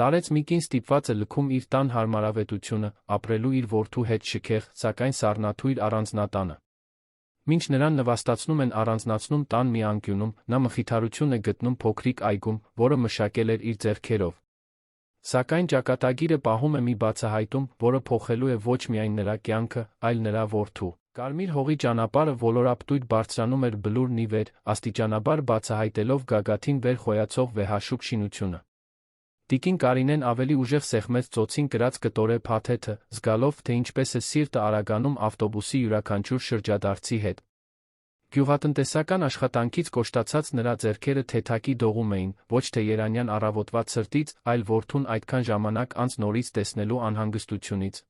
Տարեց մի կին ստիպված է լքում իր տան հարմարավետությունը, ապրելու իր որդու հետ շքեղ, սակայն սառնաթույր առանձնատանը։ Մինչ նրան նվաստացնում են առանձնացնում տան մի անկյունում, նա մխիթարություն է գտնում փոքրիկ այգում, որը մշակել էր իր ձեռքերով։ Սակայն ճակատագիրը պահում է մի բացահայտում, որը փոխելու է ոչ միայն նրա կյանքը, այլ նրա որդու։ Կարմիր հողի ճանապարհը ոլորապտույտ բարձրանում էր բլուրն ի վեր, աստիճանաբար բացահայտելով գագաթին վեր խոյացող վեհաշուկ շինությունը։ Տիկին Կարինեն ավելի ուժեղ սեղմեց ծոցին կրած կտորե փաթեթը, զգալով, թե ինչպես է սիրտը արագանում ավտոբուսի յուրաքանչյուր շրջադարձի հետ։ Գյուղատնտեսական աշխատանքից կոշտացած նրա ձեռքերը թեթակի դողում էին, ոչ թե երանյան առավոտվա ցրտից, այլ որդուն այդքան ժամանակ անց նորից տեսնելու անհանգստությունից։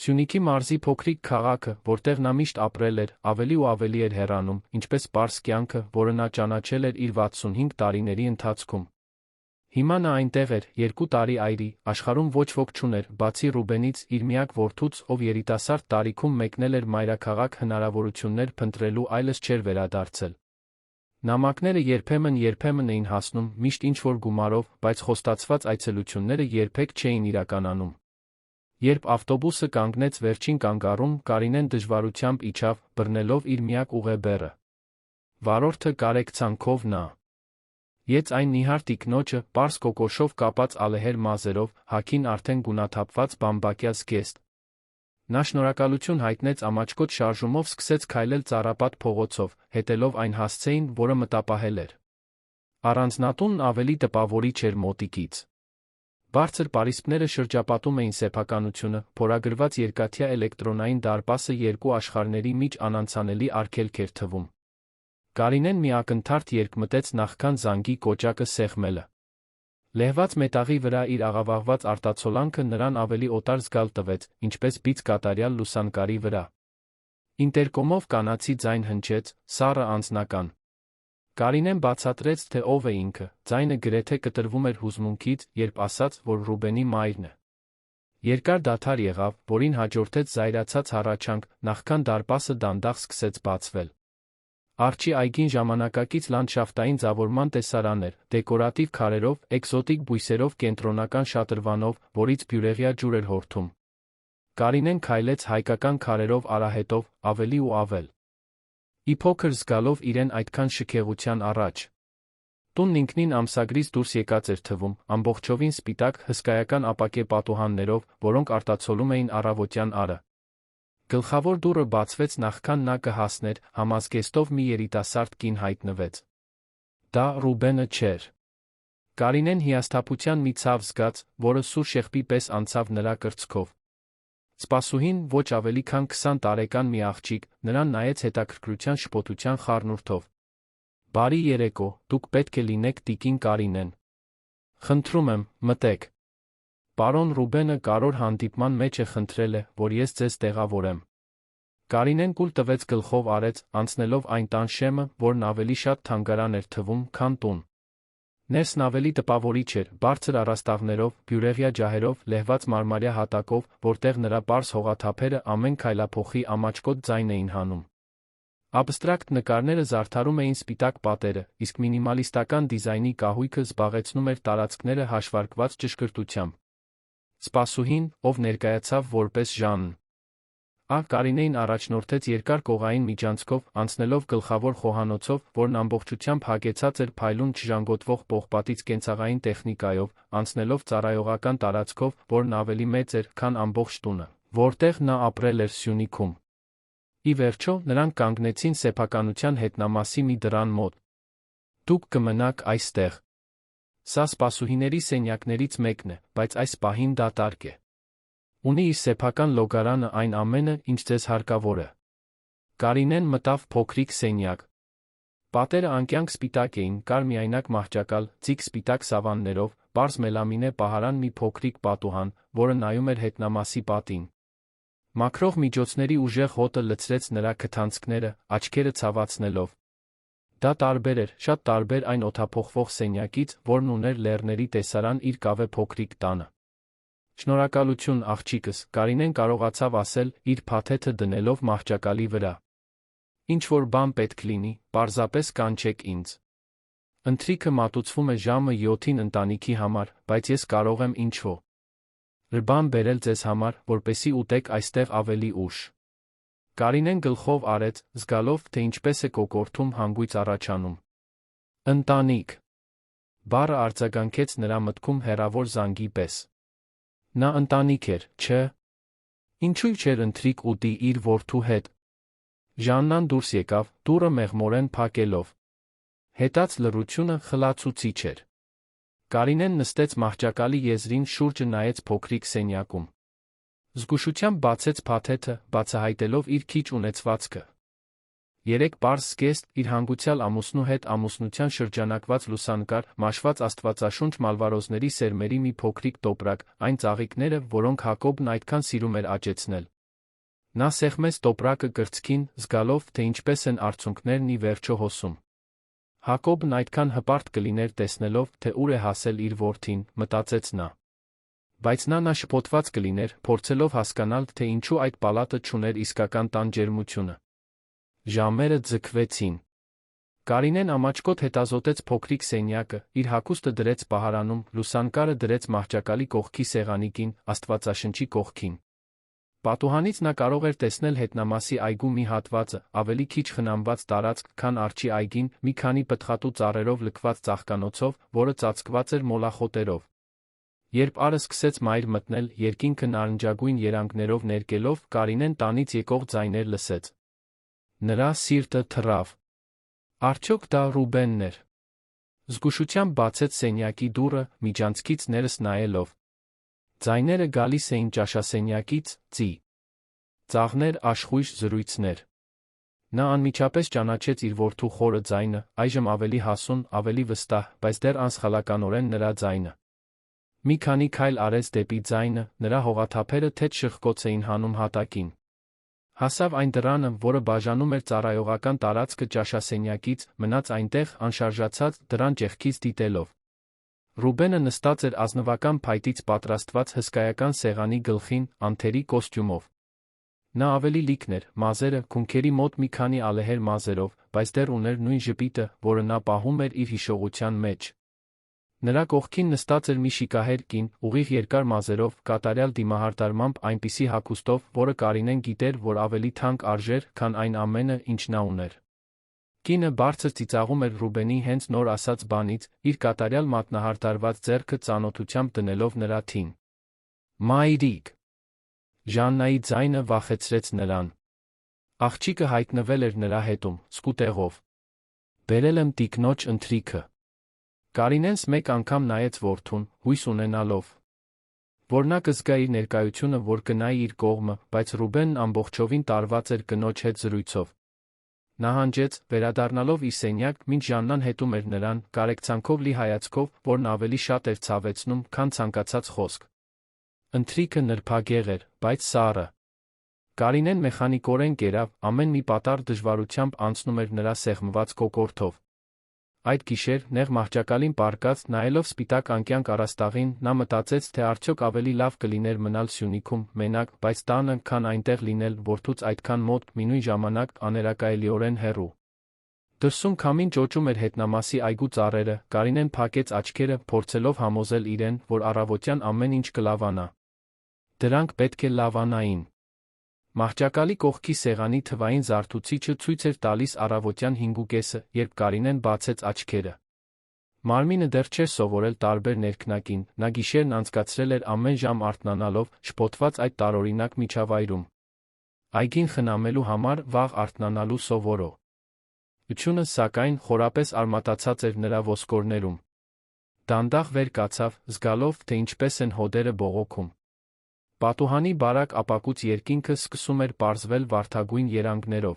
Սյունիքի մարզի փոքրիկ քաղաքը, որտեղ նա միշտ ապրել էր, ավելի ու ավելի էր հեռանում, ինչպես պարզ կյանքը, որը նա ճանաչել էր իր 65 տարիների ընթացքում։ Հիմա նա այնտեղ էր, 2 տարի այրի, աշխարհում ոչ ոք չուներ, բացի Ռուբենից, իր միակ որդուց, ով երիտասարդ տարիքում մեկնել էր մայրաքաղաք հնարավորություններ փնտրելու, այլս չէր վերադարձել։ Նամակները երբեմն էին հասնում, միշտ ինչ-որ գումարով, բայց խոստացված այցելությունները երբեք չէին իրականանում։ Երբ ավտոբուսը կանգնեց վերջին կանգառում, Կարինեն դժվարությամբ իջավ, բռնելով իր միակ ուղեբեռը։ Վարորդը կարեկցանքով նա Եց այն նիհար տիկնոջը, պարզ կոկոշով կապած ալեհեր մազերով, հագին արդեն գունաթափված բամբակյա զգեստ։ Նա շնորհակալություն հայտնեց ամաչկոտ շարժումով սկսեց քայլել ծառապատ փողոցով, հետելով այն հասցեին, որը մտապահել էր։ Առանձնատունն ավելի տպավորիչ էր մոտիկից։ Բարձր պարիսպները շրջապատում էին սեփականությունը, փորագրված երկաթյա էլեկտրոնային դարպասը երկու աշխարհների միջ անանցանելի արգելք էր թվում։ Կարինեն մի ակնթարթ երկմտեց նախքան զանգի կոճակը սեղմելը։ Լեհված մետաղի վրա իր աղավաղված արտացոլանքը նրան ավելի օտար զգալ տվեց, ինչպես բիծ կատարյալ լուսանկարի վրա։ Ինտերկոմով կանացի ձայն հնչեց, սառը անձնական։ Կարինեն բացատրեց, թե ով է ինքը, ձայնը գրեթե կտրվում էր հուզմունքից, երբ ասաց, որ Ռուբենի մայրն է։ Երկար դադար եղավ, որին հաջորդեց զայրացած հառաչանք, նախքան դարպասը դանդաղ սկսեց բացվել։ Արջի այգին ժամանակակից լանդշաֆտային ձևավորման տեսարան էր, դեկորատիվ քարերով, էկզոտիկ բույսերով, կենտրոնական շատրվանով, որից բյուրեղյա ջուր էր հորթում։ Կարինեն քայլեց հայկական քարերով արահետով, ավելի ու ավել։ Իփոքր զգալով իրեն այդքան շքեղության առաջ։ Տունն ինքնին ամսագրից դուրս եկած էր թվում, ամբողջովին սպիտակ, հսկայական ապակե պատուհաններով, որոնք արտացոլում էին առավոտյան արը։ Գլխավոր դուռը բացվեց նախքան նա կհասներ, համազգեստով մի երիտասարդ կին հայտնվեց։ Դա Ռուբենը չէր։ Կարինեն հիասթափության մի ցավ զգաց, որը սուր շեղբի պես անցավ նրա կրծքով։ Սպասուհին, ոչ ավելի քան 20 տարեկան մի աղջիկ, նրան նայեց հետաքրքրության շփոթության խառնուրդով։ Բարի երեկո, դուք պետք է լինեք տիկին Կարինեն։ Խնդրում եմ, մտեք։ Պարոն Ռուբենը կարոր հանդիպման մեջ է խնդրել է, որ ես ձեզ տեղավորեմ։ Կարինեն կուլ տվեց գլխով արեց, անցնելով այն տան շեմը, որն ավելի շատ թանգարան էր թվում, քան տուն։ Ներսն ավելի տպավորիչ էր, բարձր առաստաղներով, բյուրեղյա ջահերով, լեհված մարմարյա հատակով, որտեղ նրա պարզ հողաթափերը ամեն քայլափոխի ամաչկոտ ձայն էին հանում։ Աբստրակտ նկարները զարդարում էին սպիտակ պատերը, իսկ մինիմալիստական դիզայնի կահույքը զբաղեցնում էր տարածքները հաշվարկված ճշգրտությամբ։ Սպասուհին, ով ներկայացավ որպես Ժանն։ Կարինեին առաջնորդեց երկար կողային միջանցքով, անցնելով գլխավոր խոհանոցով, որն ամբողջությամբ հագեցած էր փայլուն չժանգոտվող պողպատից կենցաղային տեխնիկայով, անցնելով ծառայողական տարածքով, որն ավելի մեծ էր, քան ամբողջ տունը, որտեղ նա ապրել էր Սյունիքում։ Ի վերջո, նրանք կանգնեցին սեփականության հետնամասի մի դռան մոտ։ Դուք կմնաք այստեղ։ Սա սպասուհիների սենյակներից մեկն է, բայց այս պահին դատարկ է։ Ունի իր սեփական լոգարանը այն ամենը, ինչ ձեզ հարկավոր է։ Կարինեն մտավ փոքրիկ սենյակ։ Պատերը անկյանք սպիտակ էին, կար միայնակ մահճակալ, ձիգ սպիտակ սավաններով, պարզ մելամինե պահարան մի փոքրիկ պատուհան, որը նայում էր հետնամասի պատին։ Մաքրող միջոցների ուժեղ հոտը լցրեց նրա քթանցքները, աչքերը ցավացնելով։ Դա տարբեր էր, շատ տարբեր այն օդափոխվող սենյակից, որն ուներ լեռների տեսարան իր կավե փոքրիկ տանը։ Շնորհակալություն, աղջիկս, Կարինեն կարողացավ ասել, իր փաթեթը դնելով մահճակալի վրա։ Ինչ որ բան պետք լինի, պարզապես կանչեք ինձ։ Ընթրիքը մատուցվում է ժամը 7-ին ընտանիքի համար, բայց ես կարող եմ ինչ-որ բան բերել ձեզ համար, որպեսզի ուտեք այստեղ ավելի ուշ։ Կարինեն գլխով արեց, զգալով, թե ինչպես է կոկորդում հանգույց առաջանում։ Ընտանիք բառը արձագանքեց նրա մտքում հեռավոր զանգի պես։ Նա ընտանիք էր, չէ՞։ Ինչու՞ չէր ընթրիք ուտի իր որդու հետ։ Ժաննան դուրս եկավ, դուռը մեղմորեն փակելով։ Հետաց լռությունը խլացուցիչ էր։ Կարինեն նստեց մահճակալի եզրին, շուրջը նայեց փոքրիկ սենյակում։ Զգուշությամբ բացեց փաթեթը, բացահայտելով իր քիչ ունեցվածքը։ 3 պարզ զգեստ, իր հանգուցյալ ամուսնու հետ ամուսնության շրջանակված լուսանկար, մաշված աստվածաշունչ, մալվարոզների սերմերի մի փոքրիկ տոպրակ, այն ծաղիկները, որոնք Հակոբն այդքան սիրում էր աճեցնել։ Նա սեղմեց տոպրակը կրծքին, զգալով, թե ինչպես են արցունքներն ի վերջո հոսում։ Հակոբն այդքան հպարտ կլիներ տեսնելով, թե ուր է հասել իր որդին, մտածեց նա։ Բայց նա շփոթված կլիներ, փորձելով հասկանալ, թե ինչու այդ պալատը չուներ իսկական տան ջերմությունը։ Ժամերը ձգվեցին։ Կարինեն ամաչկոտ հետազոտեց փոքրիկ սենյակը, իր հագուստը դրեց պահարանում, լուսանկարը դրեց մահճակալի կողքի սեղանիկին, աստվածաշնչի կողքին։ Պատուհանից նա կարող էր տեսնել հետնամասի այգու մի հատվածը, ավելի քիչ խնամված տարածք, քան Արջի այգին, մի քանի պտղատու ծառերով լքված ծաղկանոցով, որը ծածկված էր մոլախոտերով։ Երբ առը սկսեց մայր մտնել, երկինքը նարնջագույն երանգներով ներկելով, Կարինեն տանից եկող ձայներ լսեց։ Նրա սիրտը թռավ։ Արդյոք դա Ռուբենն էր։ Զգուշությամբ բացեց սենյակի դուռը, միջանցքից ներս նայելով։ Ձայները գալիս էին ճաշասենյակից, ծի. ծաղներ, աշխույժ զրույցներ։ Նա անմիջապես ճանաչեց իր որդու խորը ձայնը, այժմ ավելի հասուն, ավելի վստահ, բայց դեռ անսխալականորեն նրա ձայնը։ Մի քանի քայլ արեց դեպի ձայնը, նրա հողաթափերը թեթ շրխկոց էին հանում հատակին։ Հասավ այն դռանը, որը բաժանում էր ծառայողական տարածքը ճաշասենյակից, մնաց այնտեղ, անշարժացած, դռան ճեղքից դիտելով։ Ռուբենը նստած էր ազնվական փայտից պատրաստված հսկայական սեղանի գլխին, անթերի կոստյումով։ Նա ավելի լիքն էր, մազերը, քունքերի մոտ մի քանի ալեհեր մազերով, բայց դեռ ուներ նույն ժպիտը, որը նա պահում էր իր հիշողության մեջ։ Նրա կողքին նստած էր մի շիկահեր կին, ուղիղ երկար մազերով, կատարյալ դիմահարդարմամբ, այնպիսի հագուստով, որը Կարինեն գիտեր, որ ավելի թանկ արժեր, քան այն ամենը, ինչ նա ուներ։ Կինը բարձր ծիծաղում էր Ռուբենի հենց նոր ասած բանից, իր կատարյալ մատնահարդարված ձեռքը ծանոթությամբ դնելով նրա թին։ Մայրիկ։ Ժաննայի ձայնը վախեցրեց նրան։ Աղջիկը հայտնվել էր նրա հետում, սկուտեղով։ Բերել եմ տիկնոջ ընթրիքը։ Կարինենս մեկ անգամ նայեց որդուն, հույս ունենալով, որ նա կզգա իր ներկայությունը, որ կնայի իր կողմը, բայց Ռուբենն ամբողջովին տարված էր կնոջ հետ զրույցով։ Նա հանջեց, վերադառնալով իր սենյակ, մինչ Ժաննան հետում էր նրան, կարեկցանքով լի հայացքով, որն ավելի շատ էր ցավեցնում, քան ցանկացած խոսք։ Ընթրիքը նրբագեղ էր, բայց սառը։ Կարինեն մեխանիկորեն կերավ, ամեն մի պատառ դժվարությամբ անցնում էր նրա սեղմված կոկորդով։ Այդ գիշեր, նեղ մահճակալին պառկած, նայելով սպիտակ անկյան առաստաղին, նա մտածեց, թե արդյոք ավելի լավ կլիներ մնալ Սյունիքում, մենակ, բայց տանը, քան այնտեղ լինել, որդուց այդքան մոտ, մինույն ժամանակ, աներակայելիորեն հեռու։ Դրսում քամին ճոճում էր հետնամասի այգու ծառերը, Կարինեն փակեց աչքերը, փորձելով համոզել իրեն, որ առավոտյան ամեն ինչ կլավանա։ Դրանք պետք է լավանային։ Մահճակալի կողքի սեղանի թվային զարթուցիչը ցույց էր տալիս առավոտյան 5:30, երբ Կարինեն բացեց աչքերը։ Մարմինը դեռ չէր սովորել տարբեր ներքնակին, նա գիշերն անցկացրել էր ամեն ժամ արթնանալով, շփոթված այդ տարօրինակ միջավայրում։ Այգին խնամելու համար վաղ արթնանալու սովորո։ Ությունը, սակայն, խորապես արմատացած էր նրա ոսկորներում։ Դանդաղ վեր կացավ, զգալով, թե ինչպես են հոդերը բողոքում։ Պատուհանի բարակ ապակուց երկինքը սկսում էր պարզվել վարդագույն երանգներով։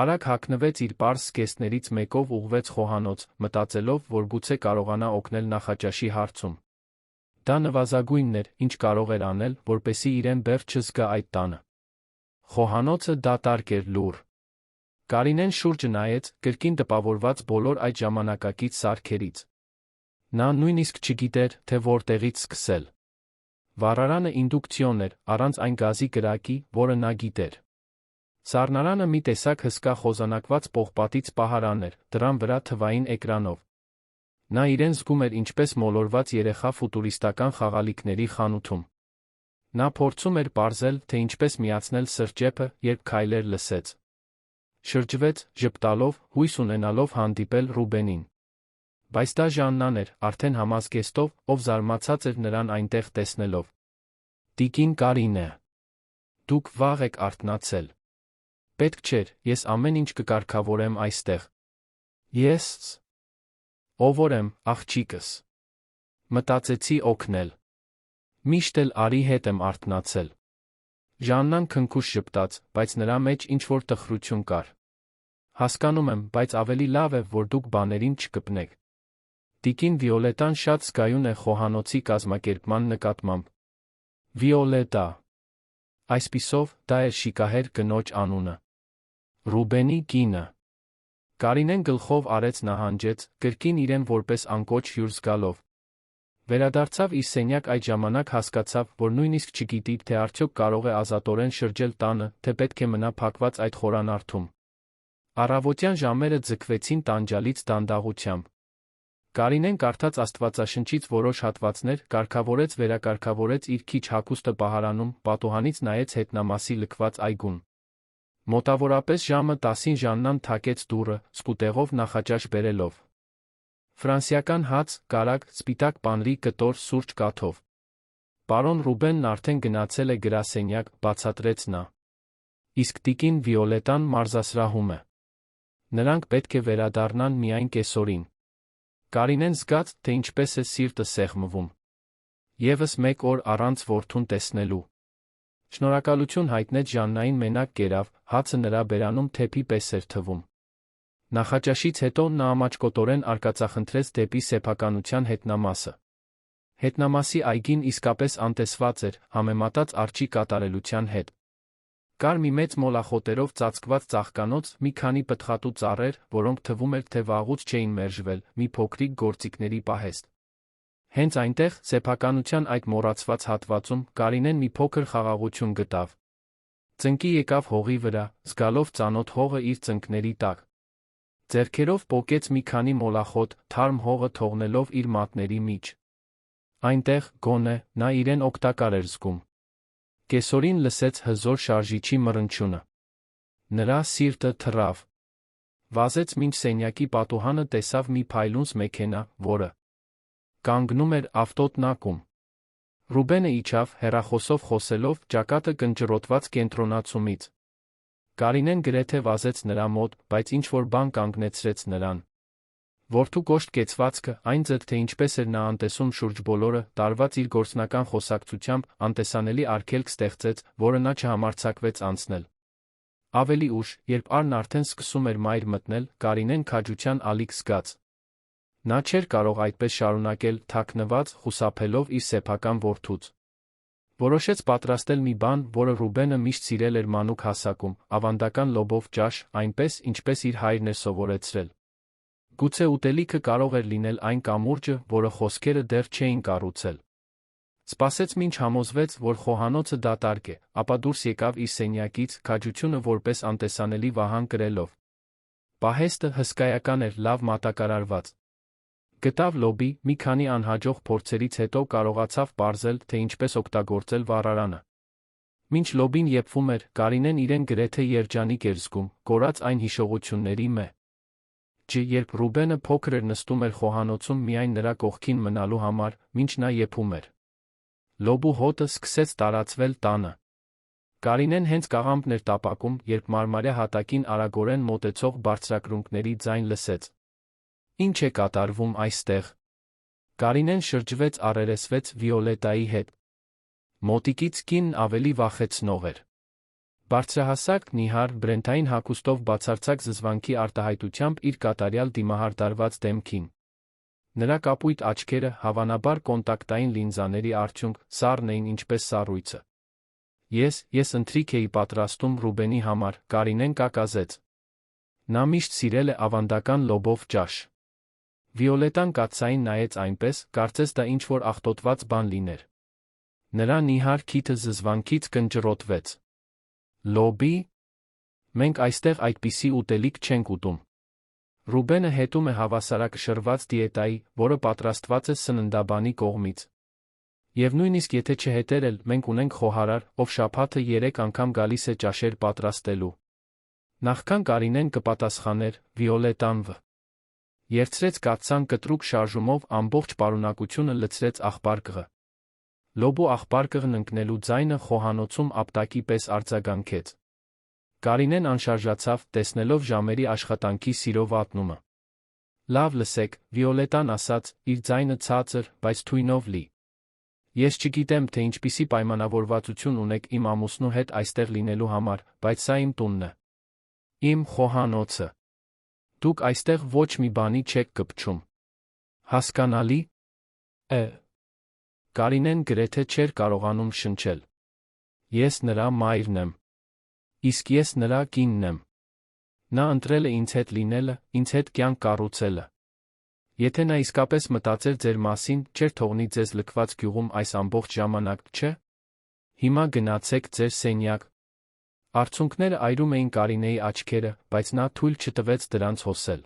Արագ հագնվեց իր պարզ զգեստներից մեկով ուղղվեց խոհանոց, մտածելով, որ գուցե կարողանա օգնել նախաճաշի հարցում։ Դա նվազագույնն էր, ինչ կարող էր անել, որպեսզի իրեն բեռ չզգա այդ տանը։ Խոհանոցը դատարկ էր, լուռ։ Կարինեն շուրջը նայեց, կրկին տպավորված բոլոր այդ ժամանակակից սարքերից։ Նա նույնիսկ չգիտեր, թե որտեղից սկսել։ Վառարանը ինդուկցիոն էր, առանց այն գազի կրակի, որը նա գիտեր։ Սառնարանը մի տեսակ հսկա խոզանակված պողպատից պահարան էր, դռան վրա թվային էկրանով։ Նա իրեն զգում էր ինչպես մոլորված երեխա ֆուտուրիստական խաղալիքների խանութում։ Նա փորձում էր պարզել, թե ինչպես միացնել սրճեփը, երբ քայլեր լսեց։ Շրջվեց, ժպտալով, հույս ունենալով հանդիպել Ռուբենին։ Բայց դա Ժաննան էր, արդեն համազգեստով, ով զարմացած էր նրան այնտեղ տեսնելով։ Տիկին Կարինե, դուք վաղ եք արթնացել։ Պետք չէր, ես ամեն ինչ կկարգավորեմ այստեղ։ Ես ով եմ, աղջիկս։ Մտածեցի օգնել։ Միշտ էլ Արի հետ եմ արթնացել։ Ժաննան քնքուշ ժպտաց, բայց նրա մեջ ինչ-որ տխրություն կար։ Հասկանում եմ, բայց ավելի լավ է, որ դուք բաներին չկպնեք։ Տիկին Վիոլետան շատ զգայուն է խոհանոցի կազմակերպման նկատմամբ։ Վիոլետա։ Այսպիսով, դա էր շիկահեր կնոջ անունը։ Ռուբենի կինը։ Կարինեն գլխով արեց նահանջեց, կրկին իրեն որպես անկոչ հյուր զգալով։ Վերադարձավ իր սենյակ այդ ժամանակ հասկացավ, որ նույնիսկ չգիտի, թե արդյոք կարող է ազատորեն շրջել տանը, թե պետք է մնա փակված այդ խորանարդում։ Առավոտյան ժամերը ձգվեցին տանջալից դանդաղությամբ։ Կարինեն կարդաց Աստվածաշնչից որոշ հատվածներ, կարգավորեց վերակարգավորեց իր քիչ հագուստը պահարանում, պատուհանից նայեց հետնամասի լքված այգուն։ Մոտավորապես ժամը 10-ին Ժաննան թակեց դուռը, սկուտեղով նախաճաշ բերելով։ Ֆրանսիական հաց, կարագ, սպիտակ պանրի կտոր սուրճ կաթով։ Պարոն Ռուբենն արդեն գնացել է գրասենյակ, բացատրեց նա։ Իսկ տիկին Վիոլետան մարզասրահում է։ Նրանք պետք է վերադառնան միայն կեսօրին։ Կարինեն զգաց, թե ինչպես է սիրտը սեղմվում։ Եվս մեկ օր առանց որդուն տեսնելու։ Շնորհակալություն հայտնեց Ժաննային մենակ կերավ, հացը նրա բերանում թեփի պես էր թվում։ Նախաճաշից հետո նա ամաչկոտորեն արկածախնդրեց դեպի սեփականության հետնամասը։ Հետնամասի այգին իսկապես անտեսված էր, համեմատած արջի կատարելության հետ։ Կար մի մեծ մոլախոտերով ծածկված ծաղկանոց, մի քանի պտղատու ծառեր, որոնք թվում էր, թե վաղուց չէին մերժվել, մի փոքրիկ գործիքների պահեստ։ Հենց այնտեղ, սեփականության այդ մոռացված հատվածում, Կարինեն մի փոքր խաղաղություն գտավ։ Ծնկի եկավ հողի վրա, զգալով ծանոթ հողը իր ծնկների տակ։ Ձեռքերով պոկեց մի քանի մոլախոտ, թարմ հողը թողնելով իր մատների մեջ։ Այնտեղ, գոնե, նա իրեն օգտակար էր զգում։ Կեսօրին լսեց հզոր շարժիչի մռնչյունը։ Նրա սիրտը թռավ։ Վազեց մինչ սենյակի պատուհանը տեսավ մի փայլունս մեքենա, որը կանգնում էր ավտոտնակում։ Ռուբենը իջավ, հեռախոսով խոսելով, ճակատը կնճռոտված կենտրոնացումից։ Կարինեն գրեթե վազեց նրա մոտ, բայց ինչ-որ բան կանգնեցրեց նրան։ Որդու կոշտ կեցվածքը, այն ձեթ թե ինչպես էր նա անտեսում շուրջ բոլորը, տարված իր գործնական խոսակցությամբ, անտեսանելի արգելք ստեղծեց, որը նա չհամարձակվեց անցնել։ Ավելի ուշ, երբ Արն արդեն սկսում էր մայր մտնել, Կարինեն քաջության ալիք զգաց։ Նա չէր կարող այդպես շարունակել, թաքնված, խուսափելով իր սեփական որդուց։ Որոշեց պատրաստել մի բան, որը Ռուբենը միշտ սիրել էր մանուկ հասակում, ավանդական լոբով ճաշ, այնպես, ինչպես իր հայրն էր սովորեցրել։ Գուցե ուտելիքը կարող էր լինել այն կամուրջը, որը խոսքերը դեռ չէին կառուցել։ Սպասեց մինչ համոզվեց, որ խոհանոցը դատարկ է, ապա դուրս եկավ իր սենյակից, քաջությունը որպես անտեսանելի վահան կրելով։ Պահեստը հսկայական էր, լավ մատակարարված։ Գտավ լոբի, մի քանի անհաջող փորձերից հետո կարողացավ պարզել, թե ինչպես օգտագործել վառարանը։ Մինչ լոբին եփվում էր, Կարինեն իրեն գրեթե երջանիկ էր զգում, կորած այն հիշողությունների երբ Ռուբենը փոքր էր նստում էր խոհանոցում միայն նրա կողքին մնալու համար, մինչ նա եփում էր։ Լոբու հոտը սկսեց տարածվել տանը։ Կարինեն հենց կաղամբն էր տապակում, երբ մարմարյա հատակին արագորեն մոտեցող բարձրակրունկների ձայն լսեց։ Ինչ է կատարվում այստեղ։ Կարինեն շրջվեց առերեսվեց Վիոլետայի հետ։ Մոտիկից կինն ավելի վախեցնող էր։ Բարձրահասակ, նիհար, բրենթային հագուստով բացարձակ զզվանքի արտահայտությամբ իր կատարյալ դիմահարդարված դեմքին։ Նրա կապույտ աչքերը, հավանաբար կոնտակտային լինզաների արդյունք, սառն էին ինչպես սառույցը։ Ես ընթրիք էի պատրաստում Ռուբենի համար, Կարինեն կակազեց։ Նա միշտ սիրել է ավանդական լոբով ճաշ։ Վիոլետան կաթսային նայեց այնպես, կարծես դա ինչ-որ աղտոտված բան լիներ։ Նրա նիհար քիթը զզվանքից Ռուբենը հետում է հավասարակշռված դիետայի, որը պատրաստված է սննդաբանի կողմից։ Եվ նույնիսկ եթե չհետեր էլ, մենք ունենք խոհարար, ով շաբաթը 3 անգամ գալիս է ճաշեր պատրաստելու։ Նախքան Կարինեն կպատասխաներ, Վիոլետան երցրեց կաթսան կտրուկ շարժումով ամբողջ պարունակությունը լցրեց աղբարկղը։ Լոբու աղբարկղն ընկնելու ձայնը խոհանոցում ապտակի պես արձագանքեց։ Կարինեն անշարժացավ, տեսնելով ժամերի աշխատանքի սիրո վատնումը։ Լավ լսեք, Վիոլետան ասաց, իր ձայնը ցածր, բայց թույնով լի։ Ես չգիտեմ, թե ինչպիսի պայմանավորվածություն ունեք իմ ամուսնու հետ այստեղ լինելու համար, բայց սա իմ տունն է։ Իմ խոհանոցը։ Դուք այստեղ ոչ մի բանի չեք կպչում։ Հասկանալի է։ Կարինեն գրեթե չէր կարողանում շնչել։ Ես նրա մայրն եմ։ Իսկ ես նրա կինն եմ։ Նա ընտրել է ինձ հետ լինելը, ինձ հետ կյանք կառուցելը։ Եթե նա իսկապես մտածեր ձեր մասին, չէր թողնի ձեզ լքված գյուղում այս ամբողջ ժամանակ, չէ՞։ Հիմա գնացեք ձեր սենյակ։ Արցունքները այրում էին Կարինեի աչքերը, բայց նա թույլ չտվեց դրանց հոսել։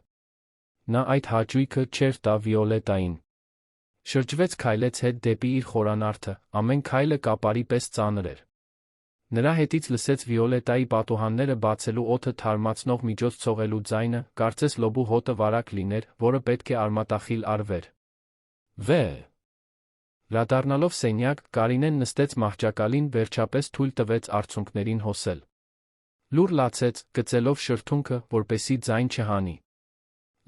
Նա այդ հաճույքը չէր տա Վիոլետային։ Շրջվեց քայլեց հետ դեպի իր խորանարդը, ամեն քայլը կապարի պես ծանր էր։ Նրա հետից լսեց Վիոլետայի պատուհանները բացելու օդը թարմացնող միջոց ցողելու ձայնը, կարծես լոբու հոտը վարակ լիներ, որը պետք է արմատախիլ արվեր։ Վերադառնալով սենյակ, Կարինեն նստեց մահճակալին, վերջապես թույլ տվեց արցունքներին հոսել։ Լուր լացեց, գծելով շրթունքը, որպեսզի ձայն չհանի։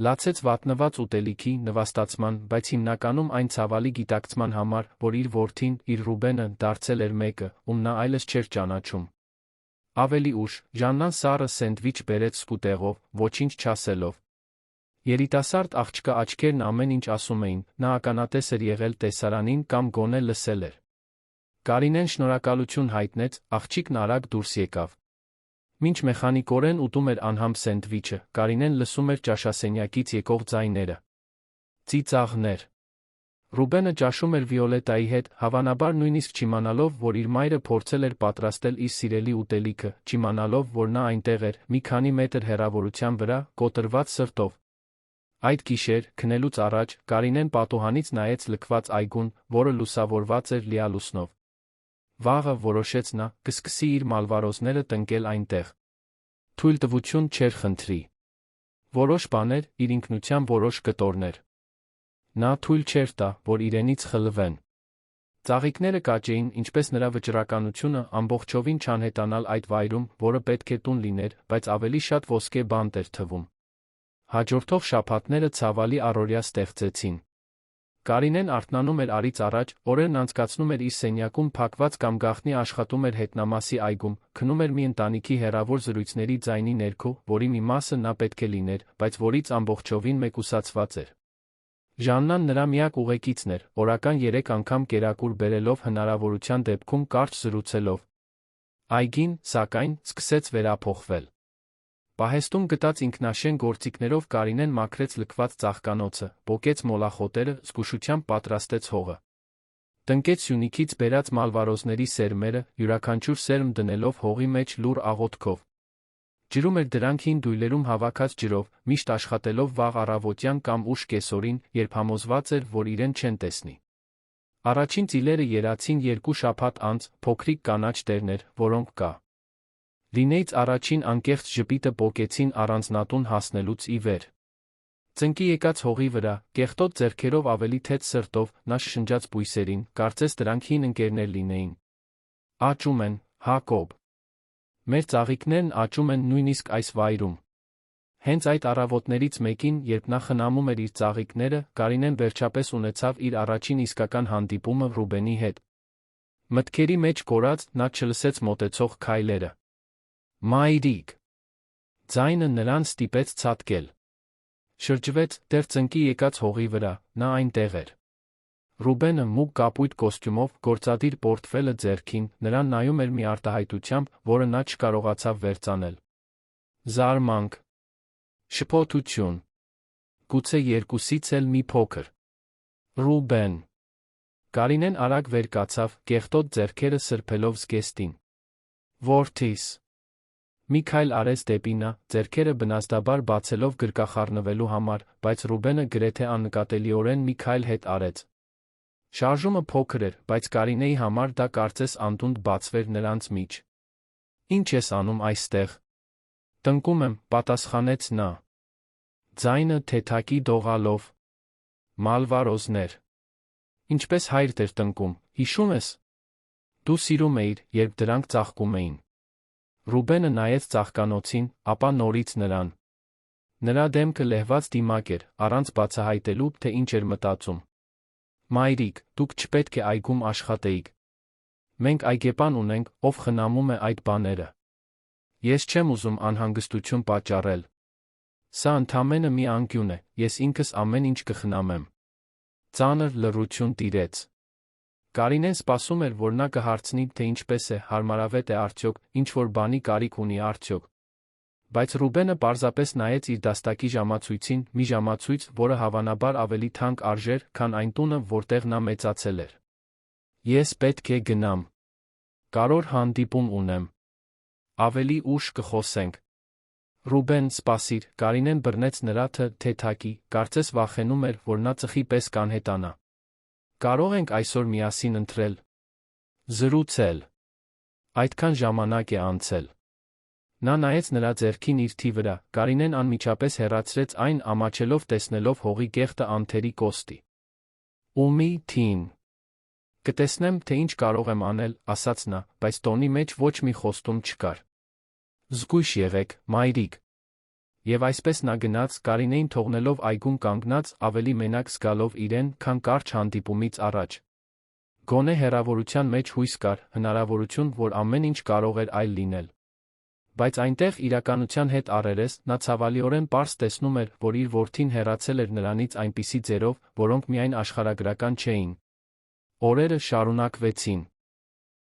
Լացեց վատնված ուտելիքի, նվաստացման, բայց հիմնականում այն ցավալի գիտակցման համար, որ իր որդին, իր Ռուբենը, դարձել էր մեկը, ում նա այլս չէր ճանաչում։ Ավելի ուշ, Ժաննան սառը սենդվիչ բերեց սկուտեղով, ոչինչ չասելով։ Երիտասարդ աղջկա աչքերն ամեն ինչ ասում էին, նա ականատես էր եղել տեսարանին կամ գոնե լսել էր։ Կարինեն շնորհակալություն հայտնեց, աղջիկն արագ դուրս եկավ։ Մինչ մեխանիկորեն ուտում էր անհամ սենդվիչը, Կարինեն լսում էր ճաշասենյակից եկող ձայները։ Ծիծաղներ։ Ռուբենը ճաշում էր Վիոլետայի հետ, հավանաբար նույնիսկ չիմանալով, որ իր մայրը փորձել էր պատրաստել իր սիրելի ուտելիքը, չիմանալով, որ նա այնտեղ էր, մի քանի մետր հեռավորության վրա, կոտրված սրտով։ Այդ գիշեր, քնելուց առաջ, Կարինեն պատուհանից նայեց լքված այգուն, որը լուսավորված էր լիալուսնով։ Վաղը, որոշեց նա, կսկսի իր մալվարոզները տնկել այնտեղ։ Թույլտվություն չէր խնդրի։ Որոշ բաներ, իր ինքնության որոշ կտորներ։ Նա թույլ չէր տա, որ իրենից խլվեն։ Ծաղիկները կաճ էին, ինչպես նրա վճռականությունը, ամբողջովին չանհետանալ այդ վայրում, որը պետք է տուն լիներ, բայց ավելի շատ ոսկե բանտ էր թվում։ Հաջորդող շաբաթները ցավալի առօրյա ստեղծեցին։ Կարինեն արթնանում էր առից առաջ, օրերն անցկացնում էր իր սենյակում փակված կամ գաղտնի աշխատում էր հետնամասի այգում, քնում էր մի ընտանիքի հեռավոր զրույցների ձայնի ներքո, որի մի մասը նա պետք է լիներ, բայց որից ամբողջովին մեկուսացված էր։ Ժաննան նրա միակ ուղեկիցն էր, օրական 3 անգամ կերակուր բերելով հնարավորության դեպքում կարճ զրուցելով։ Այգին, սակայն, սկսեց վերափոխվել։ Պահեստում գտած ինքնաշեն գործիքներով Կարինեն մաքրեց լքված ծաղկանոցը, պոկեց մոլախոտերը, զգուշությամբ պատրաստեց հողը։ Տնկեց Սյունիքից բերած մալվարոզների սերմերը, յուրաքանչյուր սերմ դնելով հողի մեջ լուռ աղոթքով։ Ջրում էր դրանք հին դույլերում հավաքած ջրով, միշտ աշխատելով վաղ առավոտյան կամ ուշ կեսօրին, երբ համոզված էր, որ իրեն չեն տեսնի։ Առաջին ծիլերը երացին 2 շաբաթ անց, փոքրիկ կանաչ տերներ, որոնք կա լինեից առաջին անկեղծ ժպիտը պոկեցին առանձնատուն հասնելուց ի վեր։ Ծնկի եկած հողի վրա, կեղտոտ ձեռքերով ավելի թեթ սրտով, նա շշնջաց բույսերին, կարծես դրանք հին ընկերներ լինեին։ Աճում են, Հակոբ։ Մեր ծաղիկներն աճում են նույնիսկ այս վայրում։ Հենց այդ առավոտներից մեկին, երբ նա խնամում էր իր ծաղիկները, Կարինեն վերջապես ունեցավ իր առաջին իսկական հանդիպումը Ռուբենի հետ։ Մտքերի մեջ կորած, նա չլսեց մոտեցող քայլերը։ Մայրիկ։ Ձայնը նրան ստիպեց ցատկել։ Շրջվեց, դեռ ծնկի եկած հողի վրա, նա այնտեղ էր։ Ռուբենը մուգ կապույտ կոստյումով, գործադիր պորտֆելը ձեռքին, նրան նայում էր մի արտահայտությամբ, որը նա չկարողացավ վերծանել։ Զարմանք։ Շփոթություն։ Գուցե երկուսից էլ մի փոքր։ Ռուբեն։ Կարինեն արագ վեր կացավ, կեղտոտ ձեռքերը սրբելով զգեստին։ Որդիս։ Մի քայլ արեց դեպի նա, ձեռքերը բնազդաբար բացելով գրկախառնվելու համար, բայց Ռուբենը գրեթե աննկատելիորեն մի քայլ հետ արեց։ Շարժումը փոքր էր, բայց Կարինեի համար դա կարծես անդունդ բացվեր նրանց միջ։ Ինչ ես անում այստեղ։ Տնկում եմ, պատասխանեց նա։ Ձայնը թեթակի դողալով։ Մալվարոզներ։ Ինչպես հայրդ էր տնկում, հիշում ես։ Դու սիրում էիր, երբ դրանք ծաղկում էին։ Ռուբենը նայեց ծաղկանոցին, ապա նորից նրան։ Նրա դեմքը լեհված դիմակ էր, առանց բացահայտելու, թե ինչ էր մտածում։ Մայրիկ, դուք չպետք է այգում աշխատեիք։ Մենք այգեպան ունենք, ով խնամում է այդ բաները։ Ես չեմ ուզում անհանգստություն պատճառել։ Սա ընդամենը մի անկյուն է, ես ինքս ամեն ինչ կխնամեմ։ Ծանր լռություն տիրեց։ Կարինեն սպասում էր, որ նա կհարցնի, թե ինչպես է, հարմարավետ է արդյոք, ինչ-որ բանի կարիք ունի արդյոք։ Բայց Ռուբենը պարզապես նայեց իր դաստակի ժամացույցին, մի ժամացույց, որը հավանաբար ավելի թանկ արժեր, քան այն տունը, որտեղ նա մեծացել էր։ Ես պետք է գնամ։ Կարոր հանդիպում ունեմ։ Ավելի ուշ կխոսենք։ Ռուբեն, սպասիր, Կարինեն բռնեց նրա թեթակի, կարծես վախենում էր, որ նա ծխի պես կանհետանա։ Կարող ենք այսօր միասին ընթրել։ Զրուցել։ Այդքան ժամանակ է անցել։ Նա նայեց նրա ձեռքին իր թի վրա, Կարինեն անմիջապես հեռացրեց այն, ամաչելով տեսնելով հողի կեղտը անթերի կոստի։ Ումի թին։ Կտեսնեմ, թե ինչ կարող եմ անել, ասաց նա, բայց տոնի մեջ ոչ մի խոստում չկար։ Զգույշ եղեք, մայրիկ։ Եվ այսպես նա գնաց, Կարինեին թողնելով այգում կանգնած, ավելի մենակ զգալով իրեն, քան կարճ հանդիպումից առաջ։ Գոնե հեռավորության մեջ հույս կար, հնարավորություն, որ ամեն ինչ կարող էր այլ լինել։ Բայց այնտեղ իրականության հետ առերես, նա ցավալիորեն պարզ տեսնում էր, որ իր որդին հեռացել էր նրանից այնպիսի ձերով, որոնք միայն աշխարհագրական չէին։ Օրերը շարունակվեցին։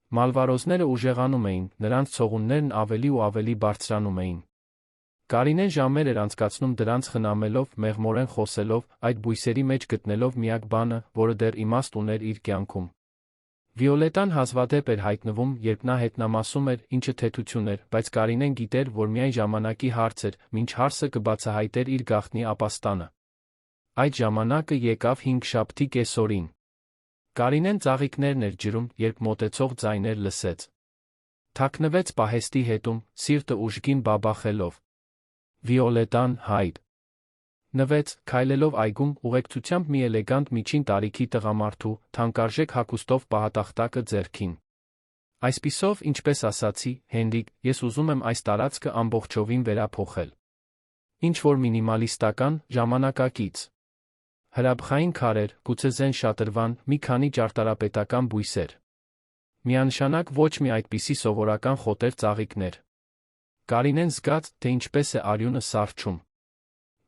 Մալվարոզները ուժեղանում էին, նրանց ցողուններն ավելի ու ավելի բարձրանում էին։ Կարինեն ժամեր էր անցկացնում դրանց խնամելով, մեղմորեն խոսելով, այդ բույսերի մեջ գտնելով միակ բանը, որը դեռ իմաստ ուներ իր կյանքում։ Վիոլետան հազվադեպ էր հայտնվում, երբ նա հետնամասում էր, ինչը թեթություն էր, բայց Կարինեն գիտեր, որ միայն ժամանակի հարց էր, մինչ հարսը կբացահայտեր իր գաղտնի ապաստանը։ Այդ ժամանակը եկավ հինգշաբթի կեսօրին։ Կարինեն ծաղիկներն էր ջրում, երբ մոտեցող ձայներ լսեց։ Թաքնվեց պահեստի հետում, սիրտը ուժգին բաբախելով։ Վիոլետան հայր։ Նվեց, քայլելով այգում, ուղեկցությամբ մի էլեգանտ միջին տարիքի տղամարդու, թանկարժեք հագուստով պահատախտակը ձեռքին։ Այսպիսով, ինչպես ասացի, Հենրիկ, ես ուզում եմ այս տարածքը ամբողջովին վերափոխել։ Ինչ-որ մինիմալիստական, ժամանակակից։ Հրաբխային քարեր, գուցե զեն շատրվան, մի քանի ճարտարապետական բույսեր։ Միանշանակ ոչ մի այդպիսի սովորական խոտեր ծաղիկներ։ Կարինեն զգաց, թե ինչպես է արյունը սառչում։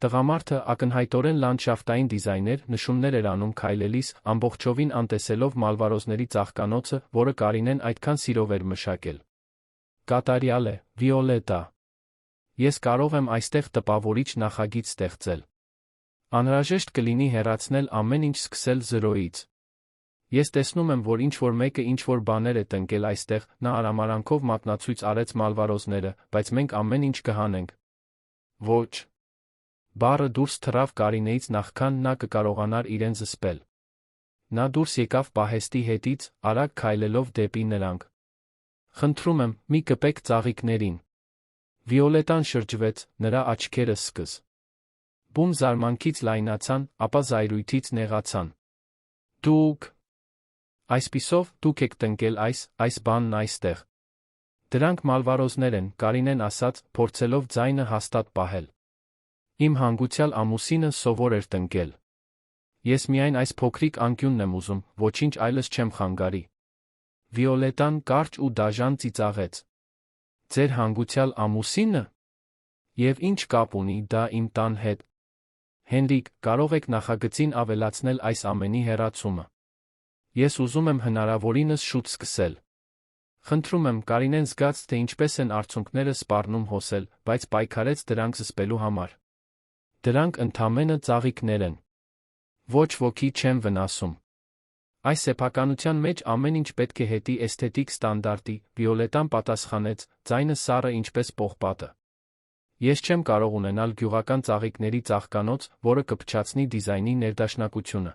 Տղամարդը ակնհայտորեն լանդշաֆտային դիզայներ նշումներ էր անում քայլելիս, ամբողջովին անտեսելով մալվարոզների ծաղկանոցը, որը Կարինեն այդքան սիրով էր մշակել։ Կատարյալ է, Վիոլետա։ Ես կարող եմ այստեղ տպավորիչ նախագիծ ստեղծել։ Անհրաժեշտ կլինի հեռացնել ամեն ինչ, սկսել զրոյից։ Ես տեսնում եմ, որ ինչ-որ մեկը ինչ-որ բաներ է տնկել այստեղ, նա արամարանքով մատնացույց արեց մալվարոզները, բայց մենք ամեն ինչ կհանենք։ Ոչ։ Բառը դուրս թռավ Կարինեից նախքան նա կկարողանար իրեն զսպել։ Նա դուրս եկավ պահեստի հետից, արագ քայլելով դեպի նրանք։ Խնդրում եմ, մի կպեք ծաղիկներին։ Վիոլետան շրջվեց, նրա աչքերը սկս։ Բում զարմանքից լայնացան, ապա զայրույթից նեղացան։ Դուք… Այսպիսով, դուք եք տնկել այս բանն այստեղ։ Դրանք մալվարոզներ են, Կարինեն ասաց, փորձելով ձայնը հաստատ պահել։ Իմ հանգուցյալ ամուսինը սովոր էր տնկել։ Ես միայն այս փոքրիկ անկյունն եմ ուզում, ոչինչ այլս չեմ խանգարի։ Վիոլետան կարճ ու դաժան ծիծաղեց։ Ձեր հանգուցյալ ամուսինը։ Եվ ինչ կապ ունի դա իմ տան հետ։ Հենրիկ, կարող եք նախագծին ավելացնել այս ամենի հեռացումը։ Ես ուզում եմ հնարավորինս շուտ սկսել։ Խնդրում եմ, Կարինեն զգաց, թե ինչպես են արցունքները սպառնում հոսել, բայց պայքարեց դրանք զսպելու համար։ Դրանք ընդամենը ծաղիկներ են։ Ոչ ոքի չեմ վնասում։ Այս սեփականության մեջ ամեն ինչ պետք է հետի էսթետիկ ստանդարտի, Վիոլետան պատասխանեց, ձայնը սառը ինչպես պողպատը։ Ես չեմ կարող ունենալ գյուղական ծաղիկների ծաղկանոց, որը կփչացնի դիզայնի ներդաշնակությունը։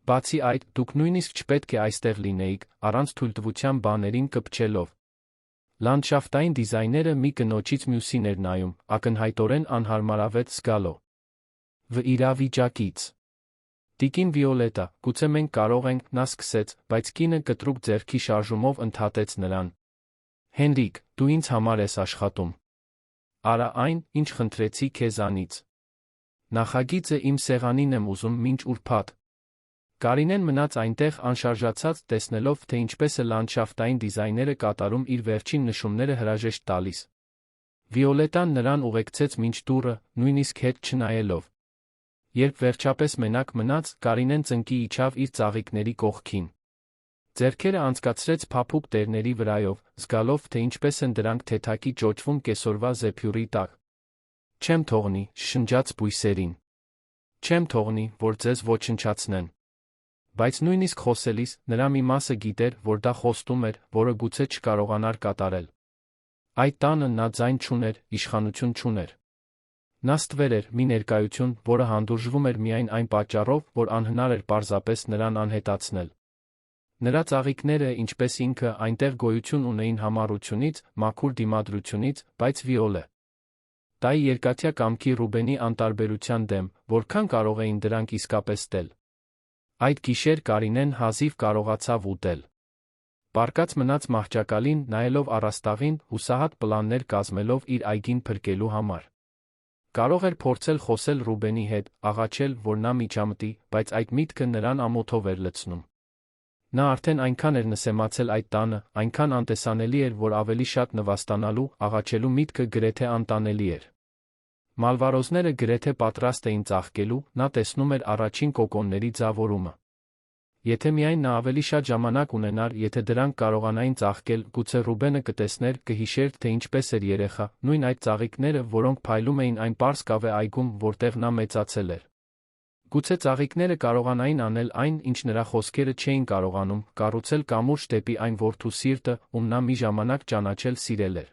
Բացի այդ, դուք նույնիսկ չպետք է այստեղ լինեիք, առանց թույլտվության բաներին կպչելով։ Լանդշաֆտային դիզայները մի կնոջից մյուսին էր նայում, ակնհայտորեն անհարմարավետ զգալով։ Իրավիճակից։ Տիկին Վիոլետա, գուցե մենք կարող ենք, նա սկսեց, բայց կինը կտրուկ ձեռքի շարժումով ընդհատեց նրան։ Հենրիկ, դու ինձ համար ես աշխատում։ Արա այն, ինչ խնդրեցի քեզանից։ Նախագիծը իմ սեղանին եմ ուզում մինչ ուրբաթ։ Կարինեն մնաց այնտեղ անշարժացած, տեսնելով, թե ինչպես է լանդշաֆտային դիզայները կատարում իր վերջին նշումները հրաժեշտ տալիս։ Վիոլետան նրան ուղեկցեց մինչ դուռը, նույնիսկ հետ չնայելով։ Երբ վերջապես մենակ մնաց, Կարինեն ծնկի իջավ իր ծաղիկների կողքին։ Ձեռքերը անցկացրեց փափուկ տերների վրայով, զգալով, թե ինչպես են դրանք թեթակի ճոճվում կեսօրվա զեփյուռի տակ։ Չեմ թողնի, շշնջաց բույսերին։ Չեմ թողնի, որ ձեզ ոչնչացնեն։ Բայց նույնիսկ խոսելիս, նրա մի մասը գիտեր, որ դա խոստում էր, որը գուցե չկարողանար կատարել։ Այդ տանը նա ձայն չուներ, իշխանություն չուներ։ Նա ստվեր էր մի ներկայություն, որը հանդուրժվում էր միայն այն պատճառով, որ անհնար էր պարզապես նրան անհետացնել։ Նրա ծաղիկները, ինչպես ինքը, այնտեղ գոյություն ունեին համառությունից, մաքուր դիմադրությունից, բայց Վիոլե տայի երկաթյա կամքի Ռուբենի անտարբերության դեմ, որքան կարող էին դրանք իսկապես տել։ Այդ գիշեր Կարինեն հազիվ կարողացավ ուտել։ Պառկած մնաց մահճակալին, նայելով առաստաղին, հուսահատ պլաններ կազմելով իր այգին փրկելու համար։ Կարող էր փորձել խոսել Ռուբենի հետ, աղաչել, որ նա միջամտի, բայց այդ միտքը նրան ամոթով էր լցնում։ Նա արդեն այնքան էր նսեմացել այդ տանը, այնքան անտեսանելի էր, որ ավելի շատ նվաստանալու, աղաչելու միտքը գրեթե անտանելի էր։ Մալվարոզները գրեթե պատրաստ էին ծաղկելու, նա տեսնում էր առաջին կոկոնների ձավորումը։ Եթե միայն նա ավելի շատ ժամանակ ունենար, եթե դրանք կարողանային ծաղկել, գուցե Ռուբենը կտեսներ, կհիշեր, թե ինչպես էր երեխա, նույն այդ ծաղիկները, որոնք փայլում էին այն պարզ կավե այգում, որտեղ նա մեծացել էր։ Գուցե ծաղիկները կարողանային անել այն, ինչ նրա խոսքերը չէին կարողանում, կառուցել կամուրջ դեպի այն որդու սիրտը, ում նա մի ժամանակ ճանաչել սիրել էր։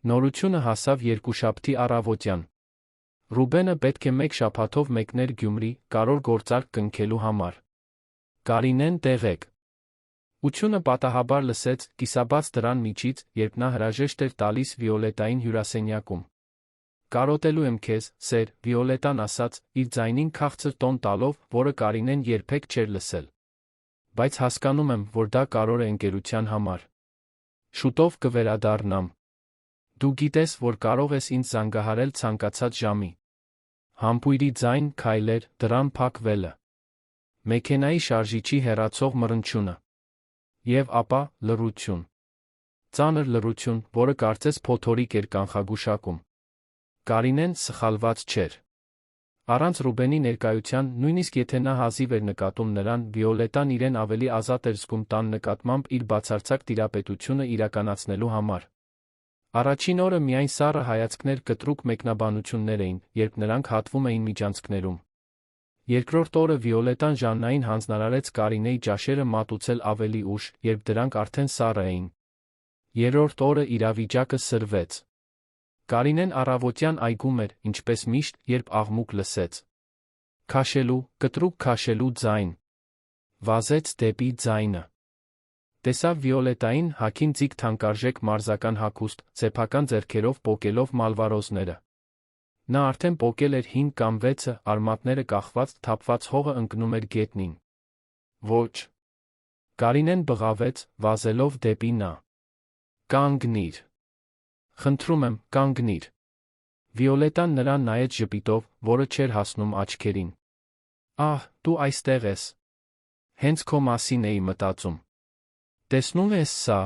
Նորությունը հասավ երկուշաբթի առավոտյան։ Ռուբենը պետք է մեկ շաբաթով մեկներ Գյումրի, կարոր գործարք կնքելու համար։ Կարինեն տեղեկ։ Ությունը պատահաբար լսեց, կիսաբաց դռան միջից, երբ նա հրաժեշտ էր տալիս Վիոլետային հյուրասենյակում։ Կարոտելու եմ քեզ, սեր, Վիոլետան ասաց, իր ձայնին քաղցր տոն տալով, որը Կարինեն երբեք չէր լսել։ Բայց հասկանում եմ, որ դա կարոր է ընկերության համար։ Շուտով կվերադառնամ։ Դու գիտես, որ կարող ես ինձ զանգահարել ցանկացած ժամի։ Համբույրի ձայն, քայլեր, դռան փակվելը։ Մեքենայի շարժիչի հեռացող մռնչյունը։ Եվ ապա, լռություն։ Ծանր լռություն, որը կարծես փոթորիկ էր կանխագուշակում։ Կարինեն սխալված չէր։ Առանց Ռուբենի ներկայության, նույնիսկ եթե նա հազիվ էր նկատում նրան, Վիոլետան իրեն ավելի ազատ էր զգում տան նկատմամբ իր բացարձակ տիրապետությունը իրականացնելու համար։ Առաջին օրը միայն սառը հայացքներ կտրուկ մեկնաբանություններ էին, երբ նրանք հատվում էին միջանցքներում։ Երկրորդ օրը Վիոլետան Ժաննային հանձնարարեց Կարինեի ճաշերը մատուցել ավելի ուշ, երբ դրանք արդեն սառը էին։ Երրորդ օրը իրավիճակը սրվեց։ Կարինեն առավոտյան այգում էր, ինչպես միշտ, երբ աղմուկ լսեց։ Քաշելու, կտրուկ քաշելու ձայն։ Վազեց դեպի ձայնը։ Տեսավ Վիոլետային հագին ձիգ թանկարժեք մարզական հագուստ, սեփական ձեռքերով պոկելով մալվարոզները։ Նա արդեն պոկել էր 5 կամ 6-ը, արմատները կախված, թափված հողը ընկնում էր գետնին։ Ոչ։ Կարինեն բղավեց, վազելով դեպի նա։ Կանգնիր։ Խնդրում եմ, կանգնիր։ Վիոլետան նրան նայեց ժպիտով, որը չէր հասնում աչքերին։ Ահ, դու այստեղ ես։ Հենց քո մասին էի մտածում։ Տեսնում ես սա։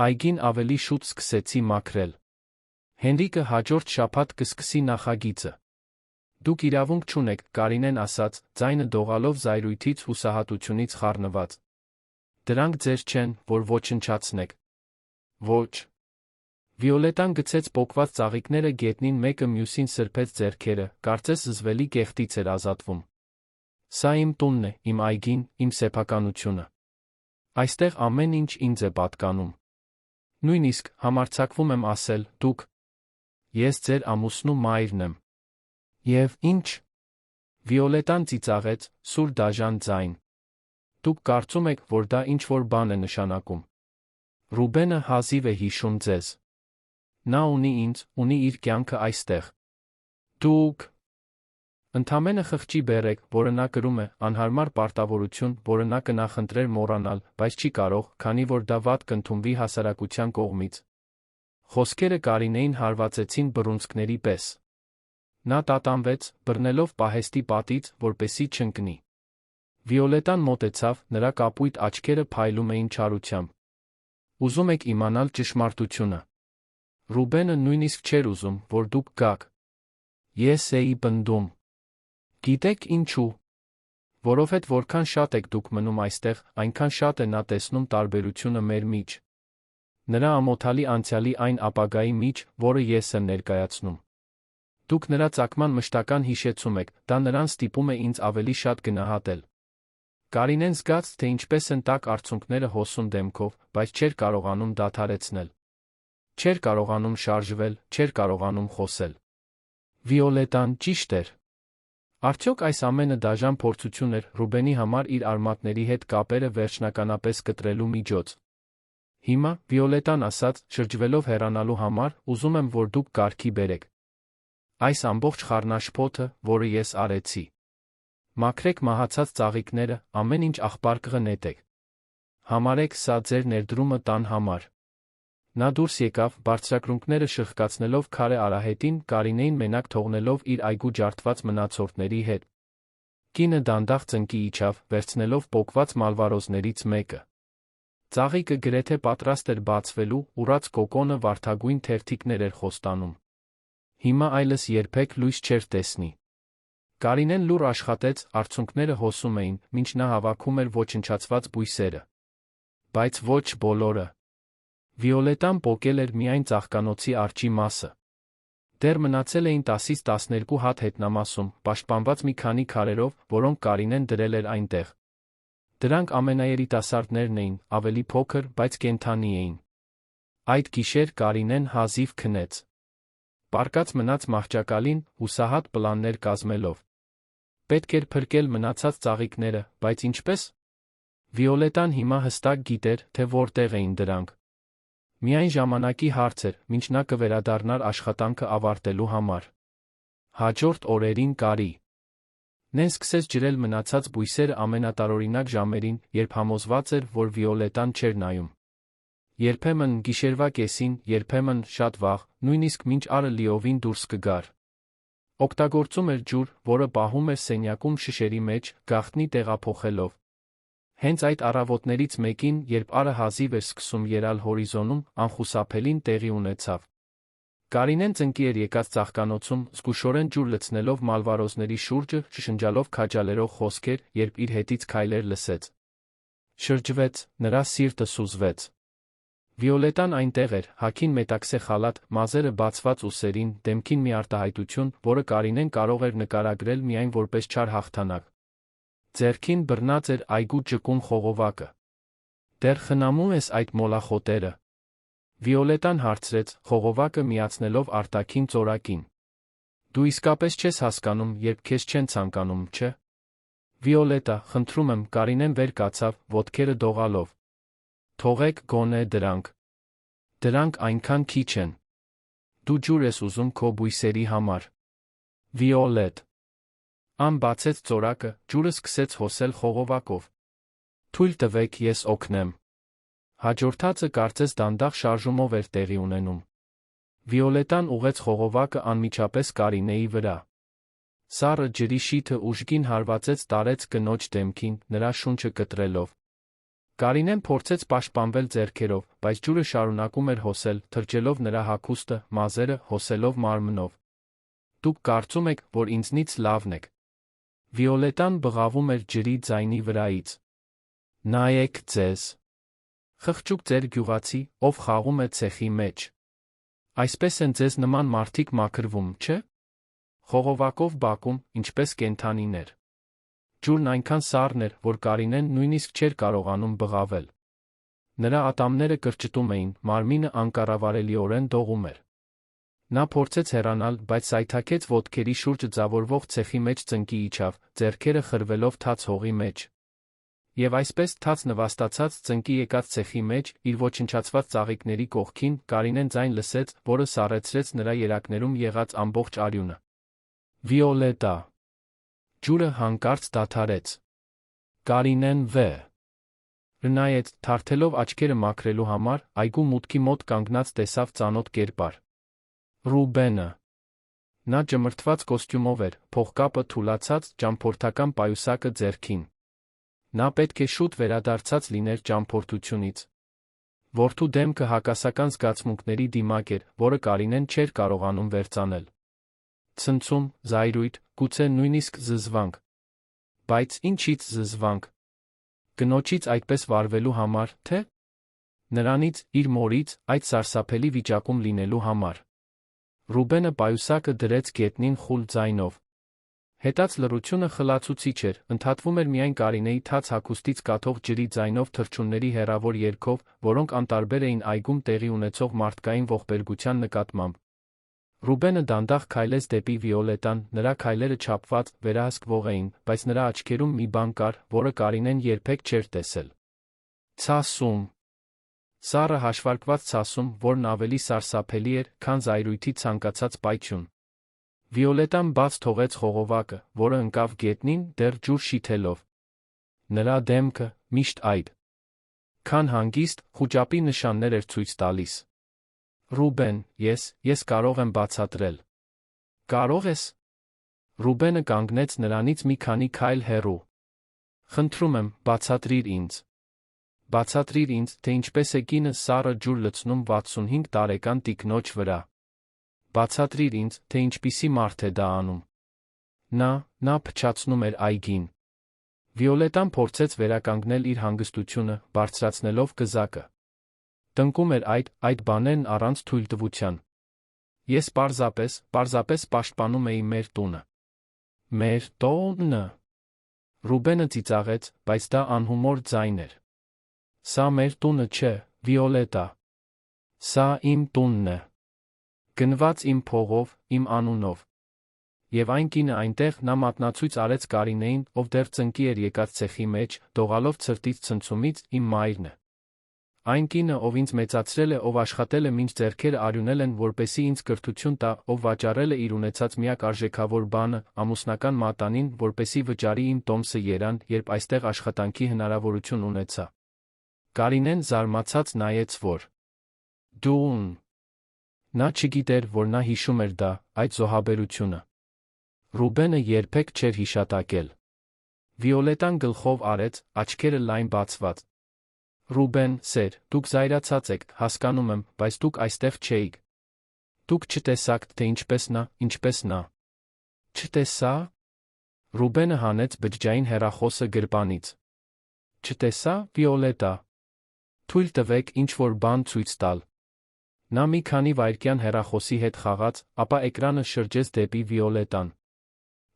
Այգին ավելի շուտ սկսեցի մաքրել։ Հենրիկը հաջորդ շաբաթ կսկսի նախագիծը։ Դուք իրավունք չունեք, Կարինեն ասաց, ձայնը դողալով զայրույթից հուսահատությունից խառնված։ Դրանք ձեր չեն, որ ոչնչացնեք։ Ոչ։ Վիոլետան գցեց պոկված ծաղիկները գետնին մեկը մյուսին սրբեց ձեռքերը, կարծես զզվելի կեղտից էր ազատվում։ Սա իմ տունն է, իմ այգին, իմ սեփականությունը։ Այստեղ ամեն ինչ ինձ է պատկանում։ Նույնիսկ համարձակվում եմ ասել, դուք։ Ես ձեր ամուսնու մայրն եմ։ Եվ ինչ։ Վիոլետան ծիծաղեց, սուր դաժան ձայն։ Դուք կարծում եք, որ դա ինչ-որ բան է նշանակում։ Ռուբենը հազիվ է հիշում ձեզ։ Նա ունի ինձ, ունի իր կյանքը այստեղ։ Դուք։ Ընդամենը խղճի բեռ եք, որը նա կրում է, անհարմար պարտավորություն, որը նա կնախընտրեր մոռանալ, բայց չի կարող, քանի որ դա վատ կընդունվի հասարակության կողմից։ Խոսքերը Կարինեին հարվածեցին բռունցքների պես։ Նա տատանվեց, բռնելով պահեստի պատից, որպեսզի չընկնի։ Վիոլետան մոտեցավ, նրա կապույտ աչքերը փայլում էին չարությամբ։ Ուզում եք իմանալ ճշմարտությունը։ Ռուբենը նույնիսկ չէր ուզում, որ դուք գաք։ Ես էի պնդում։ Գիտեք ինչու։ Որովհետև որքան շատ եք դուք մնում այստեղ, այնքան շատ է նա տեսնում տարբերությունը մեր միջ։ Նրա ամոթալի անցյալի այն ապագայի միջ, որը ես եմ ներկայացնում։ Դուք նրա ծագման մշտական հիշեցում եք, դա նրան ստիպում է ինձ ավելի շատ գնահատել։ Կարինեն զգաց, թե ինչպես են տաք արցունքները հոսում դեմքով, բայց չէր կարողանում դադարեցնել։ Չէր կարողանում շարժվել, չէր կարողանում խոսել։ Վիոլետան ճիշտ էր։ Արդյոք այս ամենը դաժան փորձություն էր Ռուբենի համար իր արմատների հետ կապերը վերջնականապես կտրելու միջոց։ Հիմա, Վիոլետան ասաց, շրջվելով հեռանալու համար, ուզում եմ, որ դուք կարգի բերեք այս ամբողջ խառնաշփոթը, որը ես արեցի։ Մաքրեք մահացած ծաղիկները, ամեն ինչ աղբար կղնետեք։ Համարեք սա ձեր ներդրումը տան համար։ Նա դուրս եկավ, բարձրակրունկները շրխկացնելով քարե արահետին, Կարինեին մենակ թողնելով իր այգու ջարդված մնացորդների հետ։ Կինը դանդաղ ծնկի իջավ, վերցնելով պոկված մալվարոզներից մեկը։ Ծաղիկը գրեթե պատրաստ էր բացվելու, ուռած կոկոնը վարդագույն թերթիկներ էր խոստանում։ Հիմա այլս երբեք լույս չէր տեսնի։ Կարինեն լուռ աշխատեց, արցունքները հոսում էին, մինչ նա հավաքում էր ոչնչացված բույսերը։ Բայց ոչ բոլորը։ Վիոլետան պոկել էր միայն ծաղկանոցի արջի մասը։ Դեռ մնացել էին 10-ից 12 հատ հետնամասում, պաշտպանված մի քանի քարերով, որոնք Կարինեն դրել էր այնտեղ։ Դրանք ամենաերիտասարդներն էին, ավելի փոքր, բայց կենդանի էին։ Այդ գիշեր Կարինեն հազիվ քնեց։ Պառկած մնաց մահճակալին, հուսահատ պլաններ կազմելով։ Պետք էր փրկել մնացած ծաղիկները, բայց ինչպես։ Վիոլետան հիմա հստակ գիտեր, թե որտեղ էին դրանք։ Միայն ժամանակի հարց էր, մինչ նա կվերադառնար աշխատանքը ավարտելու համար։ Հաջորդ օրերին կարի։ Նեն սկսեց ջրել մնացած բույսերը ամենատարօրինակ ժամերին, երբ համոզված էր, որ Վիոլետան չէր նայում։ Երբեմն գիշերվա կեսին, երբեմն շատ վաղ, նույնիսկ մինչ արը լիովին դուրս կգար։ Օգտագործում էր ջուր, որը պահում էր սենյակում շշերի մեջ, գաղտնի տեղափոխելով։ Հենց այդ առավոտներից մեկին, երբ արը հազիվ էր սկսում եռալ հորիզոնում, անխուսափելին տեղի ունեցավ։ Կարինեն ծնկի էր եկած ծաղկանոցում, զգուշորեն ջուր լցնելով մալվարոզների շուրջը, շշնջալով քաջալերող խոսքեր, երբ իր հետից քայլեր լսեց։ Շրջվեց, նրա սիրտը սուզվեց։ Վիոլետան այնտեղ էր, հագին մետաքսե խալաթ, մազերը բացված ուսերին, դեմքին մի արտահայտություն, որը Կարինեն կարող էր նկարագրել միայն որպես չար հաղթանակ։ Ձեռքին բռնած էր այգու ճկուն խողովակը։ Դեռ խնամում ես այդ մոլախոտերը։ Վիոլետան հարցրեց, խողովակը միացնելով արտաքին ծորակին։ Դու իսկապես չես հասկանում, երբ քեզ չեն ցանկանում, չէ՞։ Վիոլետա, խնդրում եմ, Կարինեն վեր կացավ, ոտքերը դողալով։ Թողեք գոնե դրանք։ Դրանք այնքան քիչ են։ Դու ջուր ես ուզում քո բույսերի համար։ Վիոլետ։ Ան բացեց ծորակը, ջուրը սկսեց հոսել խողովակով։ Թույլ տվեք, ես օգնեմ։ Հաջորդածը կարծես դանդաղ շարժումով էր տեղի ունենում։ Վիոլետան ուղեց խողովակը անմիջապես Կարինեի վրա։ Սառը ջրի շիթը ուժգին հարվածեց տարեց կնոջ դեմքին, նրա շունչը կտրելով։ Կարինեն փորձեց պաշտպանվել ձեռքերով, բայց ջուրը շարունակում էր հոսել, թրջելով նրա հագուստը, մազերը, հոսելով մարմնով։ Դուք կարծում եք, որ ինձնից լավն եք։ Վիոլետան բղավում էր ջրի ձայնի վրայից։ Նայեք ձեզ։ Խղճուկ ձեր գյուղացի, ով խաղում է ցեխի մեջ։ Այսպես են ձեզ նման մարդիկ մաքրվում, չէ՞։ Խողովակով բակում, ինչպես կենդանիներ։ Ջուրն այնքան սառն էր, որ Կարինեն նույնիսկ չէր կարողանում բղավել։ Նրա ատամները կրճտում էին, մարմինը անկառավարելիորեն դողում էր։ Նա փորձեց հեռանալ, բայց սայթաքեց ոտքերի շուրջը ձավորվող ցեխի մեջ ծնկի իջավ, ձեռքերը խրվելով թաց հողի մեջ։ Եվ այսպես թաց նվաստացած ծնկի եկած ցեխի մեջ, իր ոչնչացված ծաղիկների կողքին, Կարինեն ձայն լսեց, որը սառեցրեց նրա երակներում եղած ամբողջ արյունը։ Վիոլետա։ Ջուրը հանկարծ դադարեց։ Կարինեն նայեց, թարթելով աչքերը մաքրելու համար, այգու մուտքի մոտ կանգնած տեսավ ծանոթ կերպար։ Ռուբենը։ Նա ճմրթված կոստյումով էր, փողկապը թուլացած, ճամփորդական պայուսակը ձեռքին։ Նա պետք է շուտ վերադարձած լիներ ճամփորդությունից։ Որդու դեմքը հակասական զգացմունքների դիմակ էր, որը Կարինեն չէր կարողանում վերծանել։ Ցնցում, զայրույթ, գուցե նույնիսկ զզվանք։ Բայց ինչից զզվանք։ Կնոջից այդպես վարվելու համար, թե՞ նրանից, իր մորից, այդ սարսափելի վիճակում լինելու համար։ Ռուբենը պայուսակը դրեց գետնին խուլ ձայնով։ Հետաց լռությունը խլացուցիչ էր, ընդհատվում էր միայն Կարինեի թաց հագուստից կաթող ջրի ձայնով թռչունների հեռավոր երգով, որոնք անտարբեր էին այգում տեղի ունեցող մարդկային ողբերգության նկատմամբ։ Ռուբենը դանդաղ քայլեց դեպի Վիոլետան, նրա քայլերը չափված, վերահսկվող էին, բայց նրա աչքերում մի բան կար, որը Կարինեն երբեք չէր տեսել։ Ցասում։ Սառը հաշվարկված ցասում, որն ավելի սարսափելի էր, քան զայրույթի ցանկացած պայթյուն։ Վիոլետան բաց թողեց խողովակը, որը ընկավ գետնին, դեռ ջուր շիթելով։ Նրա դեմքը, միշտ այդ քան հանգիստ, խուճապի նշաններ էր ցույց տալիս։ Ռուբեն, ես կարող եմ բացատրել։ Կարող ես։ Ռուբենը կանգնեց նրանից մի քանի քայլ հեռու։ Խնդրում եմ, բացատրիր ինձ։ Բացատրիր ինձ, թե ինչպես է կինը սառը ջուր լցնում 65 տարեկան տիկնոջ վրա։ Բացատրիր ինձ, թե ինչպիսի մարդ է դա անում։ Նա փչացնում էր այգին։ Վիոլետան փորձեց վերականգնել իր հանգստությունը, բարձրացնելով կզակը։ Տնկում էր այդ բաներն առանց թույլտվության։ Ես պարզապես պաշտպանում էի մեր տունը։ Մեր տունը։ Ռուբենը ծիծաղեց, բայց դա անհումոր ձայն էր։ Սա մեր տունը չէ, Վիոլետա։ Սա իմ տունն է։ Գնված իմ փողով, իմ անունով։ Եվ այն կինը այնտեղ, նա մատնացույց արեց Կարինեին, ով դեռ ծնկի էր եկած ցեխի մեջ, դողալով ցրտից ցնցումից, իմ մայրն է։ Այն կինը, ով ինձ մեծացրել է, ով աշխատել է մինչ ձեռքերը արյունել են, որպեսզի ինձ կրթություն տա, ով վաճառել է իր ունեցած միակ արժեքավոր բանը, ամուսնական մատանին, որպեսզի վճարի իմ տոմսը երան, երբ այստեղ աշխատանքի հնարավորություն ունեցա։ Կարինեն զարմացած նայեց, որ դու… Նա չգիտեր, որ նա հիշում էր դա, այդ զոհաբերությունը։ Ռուբենը երբեք չէր հիշատակել։ Վիոլետան գլխով արեց, աչքերը լայն բացված։ Ռուբեն, սեր, դուք զայրացած եք, հասկանում եմ, բայց դուք այստեղ չէիք։ Դուք չտեսաք, թե ինչպես նա։ Չտեսա՞։ Ռուբենը հանեց բջջային հեռախոսը գրպանից։ Չտեսա, Վիոլետա։ Թույլ տվեք ինչ-որ բան ցույց տալ։ Նա մի քանի վայրկյան հեռախոսի հետ խաղաց, ապա էկրանը շրջեց դեպի Վիոլետան։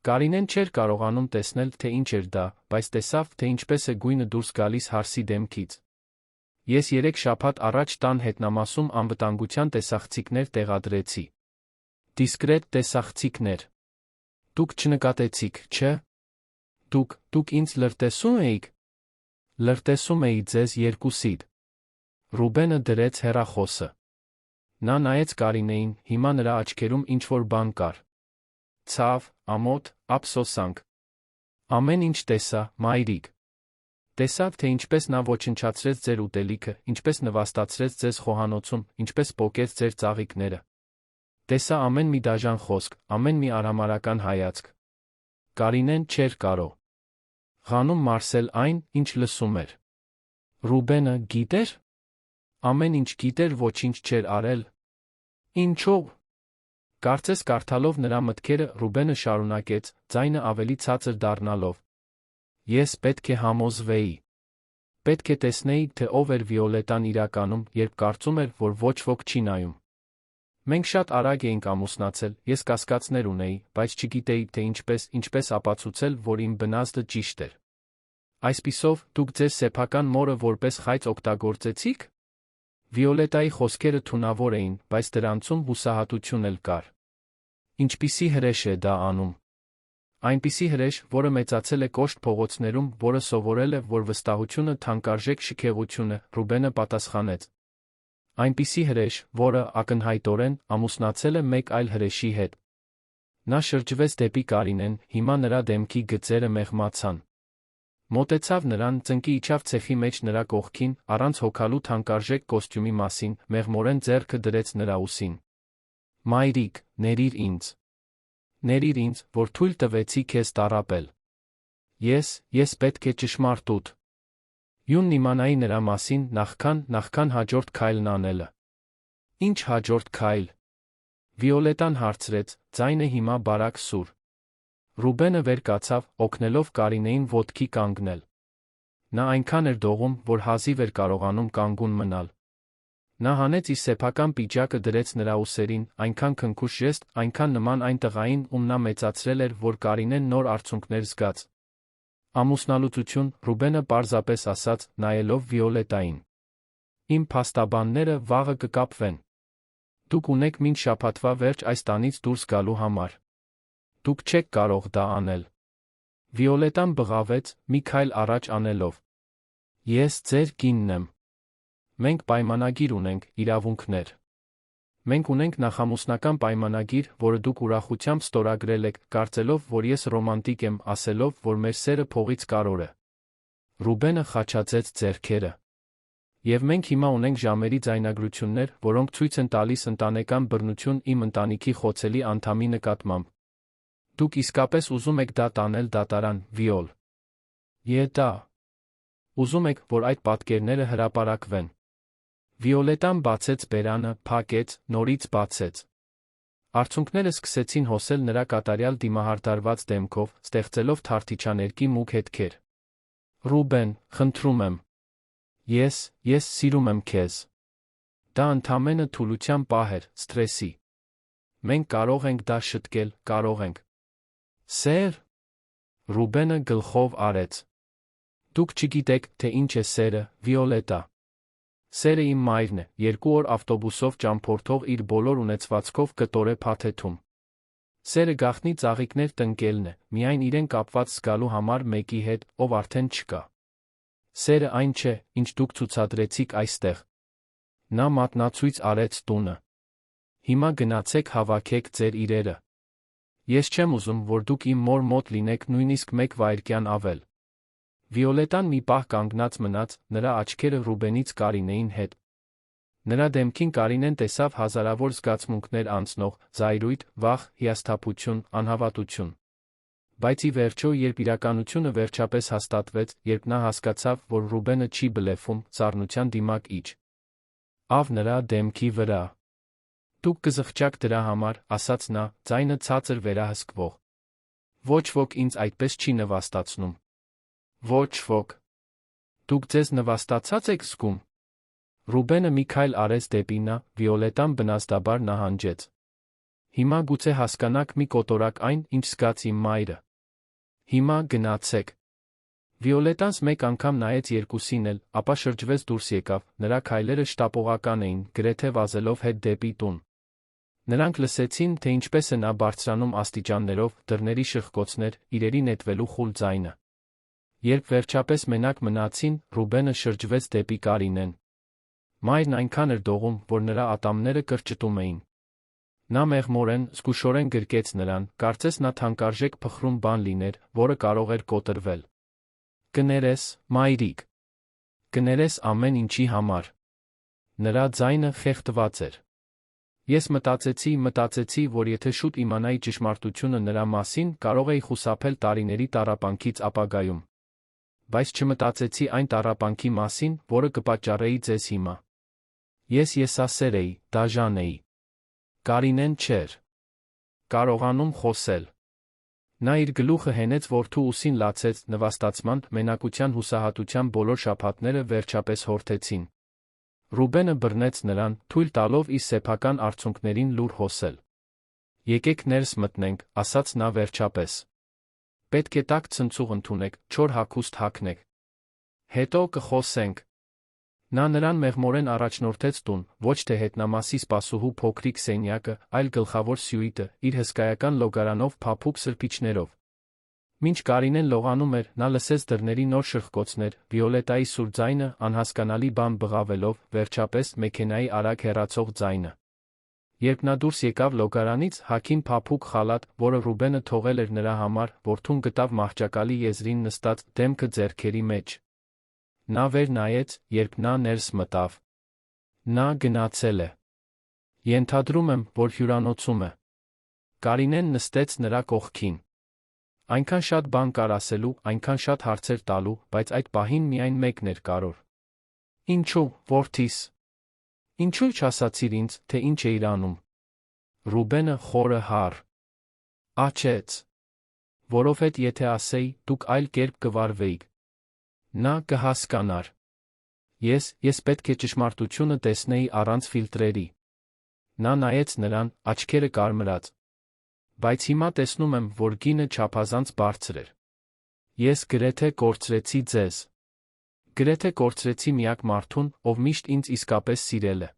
Կարինեն չէր կարողանում տեսնել, թե ինչ էր դա, բայց տեսավ, թե ինչպես է գույնը դուրս գալիս հարսի դեմքից։ Ես 3 շաբաթ առաջ տան հետնամասում անվտանգության տեսախցիկներ տեղադրեցի։ Դիսկրետ տեսախցիկներ։ Դուք չնկատեցիք, չէ՞։ Դուք ինձ լրտեսում էիք։ Լրտեսում էի ձեզ երկուսիդ։ Ռուբենը դրեց հեռախոսը։ Նա նայեց Կարինեին, հիմա նրա աչքերում ինչ-որ բան կար։ Ցավ, ամոթ, ափսոսանք։ Ամեն ինչ տեսա, մայրիկ։ Տեսավ, թե ինչպես նա ոչնչացրեց ձեր ուտելիքը, ինչպես նվաստացրեց ձեզ խոհանոցում, ինչպես պոկեց ձեր ծաղիկները։ Տեսա ամեն մի դաժան խոսք, ամեն մի արհամարհական հայացք։ Կարինեն չէր կարող ղանում մարսել այն, ինչ լսում էր։ Ռուբենը գիտեր։ Ամեն ինչ գիտեր, ոչինչ չէր արել։ Ինչո՞վ։ Կարծես կարդալով նրա մտքերը, Ռուբենը շարունակեց, ձայնը ավելի ցածր դառնալով։ Ես պետք է համոզվեի։ Պետք է տեսնեի, թե ով էր Վիոլետան իրականում, երբ կարծում էր, որ ոչ ոք չի նայում։ Մենք շատ արագ էինք ամուսնացել, ես կասկածներ ունեի, բայց չգիտեի, թե ինչպես ապացուցել, որ իմ բնազդը ճիշտ էր։ Այսպիսով, դուք ձեր սեփական մորը որպես խայծ օգտագործեցիք։ Վիոլետայի խոսքերը թունավոր էին, բայց դրանցում հուսահատություն էլ կար։ Ինչպիսի հրեշ է դա անում։ Այնպիսի հրեշ, որը մեծացել է կոշտ փողոցներում, որը սովորել է, որ վստահությունը թանկարժեք շքեղություն է, Ռուբենը պատասխանեց։ Այնպիսի հրեշ, որը, ակնհայտորեն, ամուսնացել է մեկ այլ հրեշի հետ։ Նա շրջվեց դեպի Կարինեն, հիմա նրա դեմքի գծերը մեղմացան։ Մոտեցավ նրան, ծնկի իջավ ցեխի մեջ նրա կողքին, առանց հոգալու թանկարժեք կոստյումի մասին, մեղմորեն ձեռքը դրեց նրա ուսին։ Մայրիկ, ներիր ինձ։ Ներիր ինձ, որ թույլ տվեցի քեզ տառապել։ Ես պետք է ճշմարտուտ։ Յունն իմանայի նրա մասին նախքան հաջորդ քայլն անելը։ Ինչ հաջորդ քայլ։ Վիոլետան հարցրեց, ձայնը հիմա բարակ սուր։ Ռուբենը վեր կացավ, օգնելով Կարինեին ոտքի կանգնել։ Նա այնքան էր դողում, որ հազիվ էր կարողանում կանգուն մնալ։ Նա հանեց իր սեփական պիջակը դրեց նրա ուսերին, այնքան քնքուշ ժեստ, այնքան նման այն տղային, ում նա մեծացրել էր, որ Կարինեն նոր արցունքներ զգաց։ Ամուսնալուծություն, Ռուբենը պարզապես ասաց, նայելով Վիոլետային։ Իմ փաստաբանները վաղը կկապվեն։ Դուք ունեք մինչ շաբաթվա վերջ այս տանից դուրս գալու համար։ Դուք չեք կարող դա անել։ Վիոլետան բղավեց, մի քայլ առաջ անելով։ Ես ձեր կինն եմ։ Մենք պայմանագիր ունենք, իրավունքներ։ Մենք ունենք նախամուսնական պայմանագիր, որը դուք ուրախությամբ ստորագրել եք, կարծելով, որ ես ռոմանտիկ եմ, ասելով, որ մեր սերը փողից կարոր է։ Ռուբենը խաչացեց ձեռքերը։ Եվ մենք հիմա ունենք ժամերի ձայնագրություններ, որոնք ցույց են տալիս ընտանեկան բռնություն իմ ընտանիքի խոցելի անդամի նկատմամբ։ Դուք իսկապես ուզում եք դա տանել դատարան, Վիոլ։ Դա։ Ուզում եք, որ այդ պատկերները հրապարակվեն։ Վիոլետան բացեց բերանը, փակեց, նորից բացեց։ Արցունքները սկսեցին հոսել նրա կատարյալ դիմահարդարված դեմքով, ստեղծելով թարթիչաներկի մուգ հետքեր։ Ռուբեն, խնդրում եմ։ Ես սիրում եմ քեզ։ Դա ընդամենը թուլության պահ էր, սթրեսի։ Մենք կարող ենք դա շտկել, կարող ենք։ Սեր։ Ռուբենը գլխով արեց։ Դուք չգիտեք, թե ինչ է սերը, Վիոլետա։ Սերը իմ մայրն է, 2 օր ավտոբուսով ճամփորդող իր բոլոր ունեցվածքով կտոր է փաթեթում։ Սերը գաղտնի ծաղիկներ տնկելն է, միայն իրեն կապված զգալու համար մեկի հետ, ով արդեն չկա։ Սերը այն չէ, ինչ դուք ցուցադրեցիք այստեղ։ Նա մատնացույց արեց տունը։ Հիմա գնացեք հավաքեք ձեր իրերը։ Ես չեմ ուզում, որ դուք իմ մոր մոտ լինեք նույնիսկ 1 վայրկյան ավել։ Վիոլետան մի պահ կանգնած մնաց, նրա աչքերը Ռուբենից Կարինեին հետ։ Նրա դեմքին Կարինեն տեսավ հազարավոր զգացմունքներ անցնող, զայրույթ, վախ, հիասթափություն, անհավատություն։ Բայց ի վերջո, երբ իրականությունը վերջապես հաստատվեց, երբ նա հասկացավ, որ Ռուբենը չի բլեֆում, սառնության դիմակ իջ։ Ավ նրա դեմքի վրա։ Դուք կզղջաք դրա համար, ասաց նա, ձայնը ցածր վերահսկվող։ Ոչ ոք ինձ այդպես չի նվաստացնում։ Ոչ ոք։ Դուք ձեզ նվաստացած եք զգում։ Ռուբենը մի քայլ արեց դեպի նա, Վիոլետան բնազդաբար նահանջեց։ Հիմա գուցե հասկանաք մի կոտորակ այն, ինչ զգաց իմ մայրը։ Հիմա գնացեք։ Վիոլետանს մեկ անգամ նայեց երկուսին էլ, ապա շրջվեց դուրս եկավ, նրա քայլերը շտապողական էին, գրեթե վազելով հետ դեպի տուն։ Նրանք լսեցին, թե ինչպես է նա բարձրանում աստիճաններով, դռների շրխկոցներ, իրերի նետվելու խուլ ձայնը։ Երբ վերջապես մենակ մնացին, Ռուբենը շրջվեց դեպի Կարինեն։ Մայրն այնքան էր դողում, որ նրա ատամները կրճտում էին։ Նա մեղմորեն, զգուշորեն գրկեց նրան, կարծես նա թանկարժեք փխրուն բան լիներ, որը կարող էր կոտրվել։ Կներես, մայրիկ։ Կներես ամեն ինչի համար։ Նրա ձայնը խեղդված էր։ Ես մտածեցի, որ եթե շուտ իմանայի ճշմարտությունը նրա մասին, կարող էի խուսափել տարիների տառապանքից ապագայում։ Բայց չմտածեցի այն տառապանքի մասին, որը կպատճառեի ձեզ հիմա։ Ես եսասեր էի, դաժան էի։ Կարինեն չէր կարողանում խոսել։ Նա իր գլուխը հենեց որդու ուսին լացեց, նվաստացման, մենակության հուսահատության բոլոր շաբաթները վերջապես հորթեցին։ Ռուբենը բռնեց նրան, թույլ տալով իր սեփական արցունքներին լուր հոսել։ Եկեք ներս մտնենք, ասաց նա վերջապես։ Պետք է տաք ցնցուղ ընդունեք, չոր հագուստ հագնեք։ Հետո կխոսենք։ Նա նրան մեղմորեն առաջնորդեց տուն, ոչ թե հետնամասի սպասուհու փոքրիկ սենյակը, այլ գլխավոր սյուիտը, իր հսկայական լոգարանով փափուկ սրբիչներով։ Մինչ Կարինեն լողանում էր, նա լսեց դռների նոր շրխկոցներ, Վիոլետայի սուր ձայնը, անհասկանալի բան բղավելով, վերջապես մեքենայի արագ հեռացող ձայնը։ Երբ նա դուրս եկավ լոգարանից, հագին փափուկ խալաթ, որը Ռուբենը թողել էր նրա համար, որդուն գտավ մահճակալի եզրին նստած, դեմքը ձեռքերի մեջ։ Նա վեր նայեց, երբ նա ներս մտավ։ Նա գնացել է։ Ենթադրում եմ, որ հյուրանոցում է։ Կարինեն նստեց նրա կողքին։ Այնքան շատ բան կար ասելու, այնքան շատ հարցեր տալու, բայց այդ պահին միայն մեկն էր կարոր։ Ինչու, որդիս։ Ինչու չասացիր ինձ, թե ինչ էիր անում։ Ռուբենը խորը աչեց։ Որովհետև եթե ասեի, դուք այլ կերպ կվարվեիք։ Նա կհասկանար։ Ես պետք է ճշմարտությունը տեսնեի առանց ֆիլտրերի։ Նա նայեց նրան, աչքերը կարմրած։ Բայց հիմա տեսնում եմ, որ գինը չափազանց բարձր էր։ Ես գրեթե կորցրեցի ձեզ։ Գրեթե կորցրեցի միակ մարդուն, ով միշտ ինձ իսկապես սիրել է։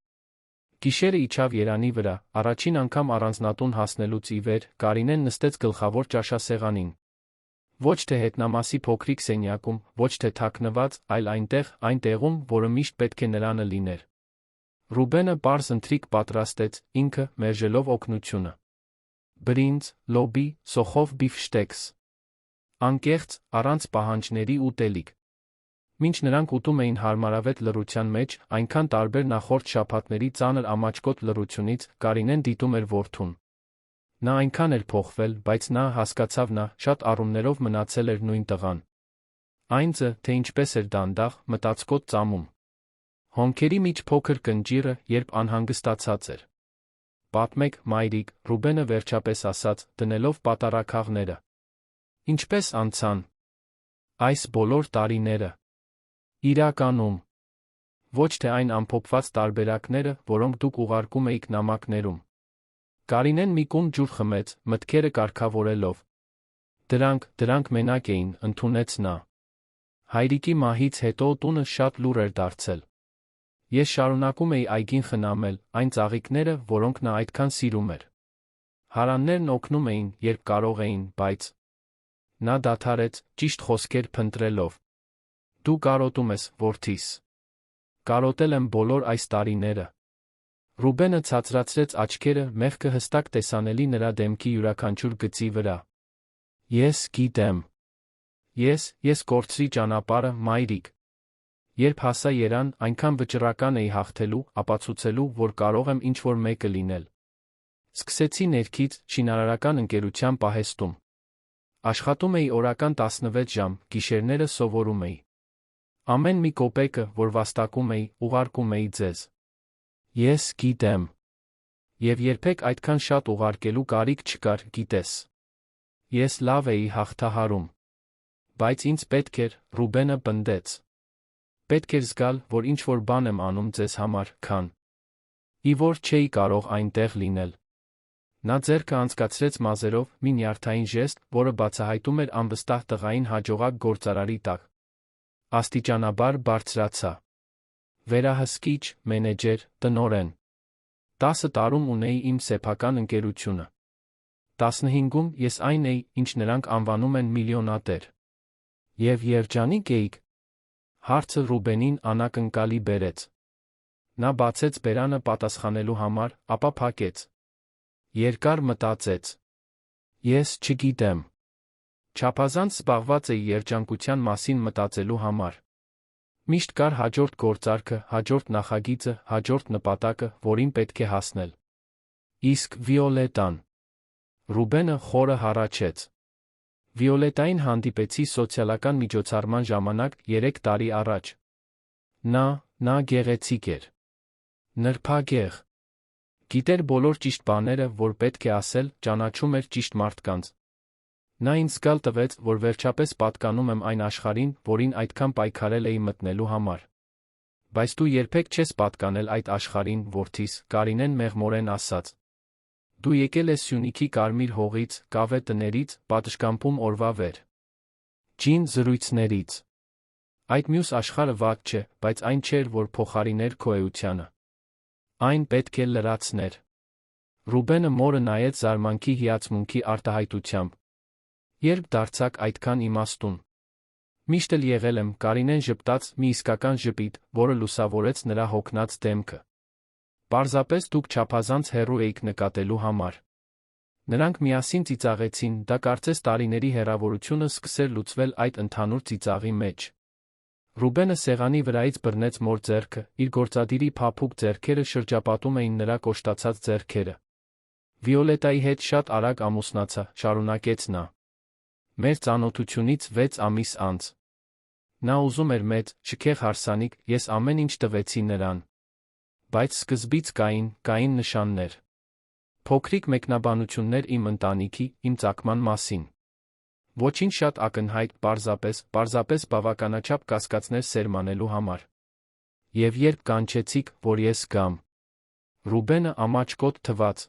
Գիշերը իջավ երանի վրա, առաջին անգամ առանձնատուն հասնելուց ի վեր, Կարինեն նստեց գլխավոր ճաշասեղանին։ Ոչ թե հետնամասի փոքրիկ սենյակում, ոչ թե թաքնված, այլ այն տեղում, որը միշտ պետք է նրանը լիներ։ Ռուբենը պարզ ընթրիք պատրաստեց, ինքը, մերժելով օգնությունը։ Բրինձ, լոբի, սոխով բիֆշտեքս։ Անկեղծ, առանց պահանջների ուտելիք։ Մինչ նրանք ուտում էին հարմարավետ լռության մեջ, այնքան տարբեր նախորդ շաբաթների ծանր ամաչկոտ լռությունից, Կարինեն դիտում էր որդուն։ Նա այնքան էր փոխվել, բայց նա հասկացավ նա շատ առումներով մնացել էր նույն տղան։ Այն ձը, թե ինչպես էր դանդաղ, մտածկոտ ծամում։ Հոնքերի միջ փոքր կնճիռը, երբ անհանգստացած էր։ Պատմեք, մայրիկ, Ռուբենը վերջապես ասաց, դնելով պատառաքաղները։ Ինչպես անցան այս բոլոր տարիները։ Իրականում։ Ոչ թե այն ամփոփված տարբերակները, որոնք դուք ուղարկում էիք նամակներում։ Կարինեն մի կում ջուր խմեց, մտքերը կարգավորելով։ Դրանք մենակ էին, ընդունեց նա։ Հայրիկի մահից հետո տունը շատ լուռ էր դարձել։ Ես շարունակում էի այգին խնամել, այն ծաղիկները, որոնք նա այդքան սիրում էր։ Հարաններն օգնում էին, երբ կարող էին, բայց… Նա դադարեց, ճիշտ խոսքեր փնտրելով։ Դու կարոտում ես, որդիս։ Կարոտել եմ բոլոր այս տարիները։ Ռուբենը ցածրացրեց աչքերը, մեղքը հստակ տեսանելի նրա դեմքի յուրաքանչյուր գծի վրա։ Ես գիտեմ։ Ես կորցրի ճանապարհը, մայրիկ։ Երբ հասա երան, այնքան վճռական էի հաղթելու, ապացուցելու, որ կարող եմ ինչ-որ մեկը լինել։ Սկսեցի ներքից, շինարարական ընկերության պահեստում։ Աշխատում էի օրական 16 ժամ, գիշերները սովորում էի։ Ամեն մի կոպեկը, որ վաստակում էի, ուղարկում էի ձեզ։ Ես գիտեմ։ Եվ երբեք այդքան շատ ուղարկելու կարիք չկար, գիտես։ Ես լավ էի հաղթահարում։ Բայց ինձ պետք էր, Ռուբենը պնդեց։ Պետք էր զգալ, որ ինչ-որ բան եմ անում ձեզ համար, քան… Ի որ չէի կարող այնտեղ լինել։ Նա ձեռքը անցկացրեց մազերով, մի նյարդային ժեստ, որը բացահայտում էր անվստահ տղային հաջողակ գործարարի տակ։ Աստիճանաբար բարձրացա։ Վերահսկիչ, մենեջեր, տնօրեն։ 10 տարում ունեի իմ սեփական ընկերությունը։ 15-ում ես այն էի, ինչ նրանք անվանում են միլիոնատեր։ Եվ երջանիկ էիք։ Հարցը Ռուբենին անակնկալի բերեց։ Նա բացեց բերանը պատասխանելու համար, ապա փակեց։ Երկար մտածեց։ Ես չգիտեմ։ Չափազանց զբաղված էի երջանկության մասին մտածելու համար։ Միշտ կար հաջորդ գործարքը, հաջորդ նախագիծը, հաջորդ նպատակը, որին պետք է հասնել։ Իսկ Վիոլետան… Ռուբենը խորը հառաչեց։ Վիոլետային հանդիպեցի սոցիալական միջոցառման ժամանակ 3 տարի առաջ։ Նա գեղեցիկ էր։ Նրբագեղ։ Գիտեր բոլոր ճիշտ բաները, որ պետք է ասել, ճանաչում էր ճիշտ մարդկանց։ Նա ինձ զգալ տվեց, որ վերջապես պատկանում եմ այն աշխարհին, որին այդքան պայքարել էի մտնելու համար։ Բայց դու երբեք չես պատկանել այդ աշխարհին, որդիս, Կարինեն մեղմորեն ասաց։ Դու եկել ես Սյունիքի կարմիր հողից, կավե տներից, պատշգամբում օրվա վեր ջին զրույցներից։ Այդ մյուս աշխարհը վատ չէ, բայց այն չէր, որ փոխարիներ քո էությանը։ Այն պետք է լրացներ։ Ռուբենը մորը նայեց զարմանքի հիացմունքի արտահայտությամբ։ Երբ դարձաք այդքան իմաստուն։ Միշտ էլ եղել եմ, Կարինեն ժպտաց մի իսկական ժպիտ, որը լուսավորեց նրա հոգնած դեմքը։ Պարզապես դուք չափազանց հեռու էիք նկատելու համար։ Նրանք միասին ծիծաղեցին, դա կարծես տարիների հեռավորությունը սկսեր լուծվել այդ ընդհանուր ծիծաղի մեջ։ Ռուբենը սեղանի վրայից բռնեց մոր ձեռքը, իր գործադիրի փափուկ ձեռքերը շրջապատում էին նրա կոշտացած ձեռքերը։ Վիոլետայի հետ շատ արագ ամուսնացա, շարունակեց նա։ Մեր ծանոթությունից 6 ամիս անց։ Նա ուզում էր մեծ, շքեղ հարսանիք, ես ամեն ինչ տվեցի նրան։ Բայց սկզբից կային նշաններ։ Փոքրիկ մեկնաբանություններ իմ ընտանիքի, իմ ծագման մասին։ Ոչինչ շատ ակնհայտ, պարզապես բավականաչափ կասկածներ սերմանելու համար։ Եվ երբ կանչեցիք, որ ես գամ։ Ռուբենը ամաչկոտ թվաց։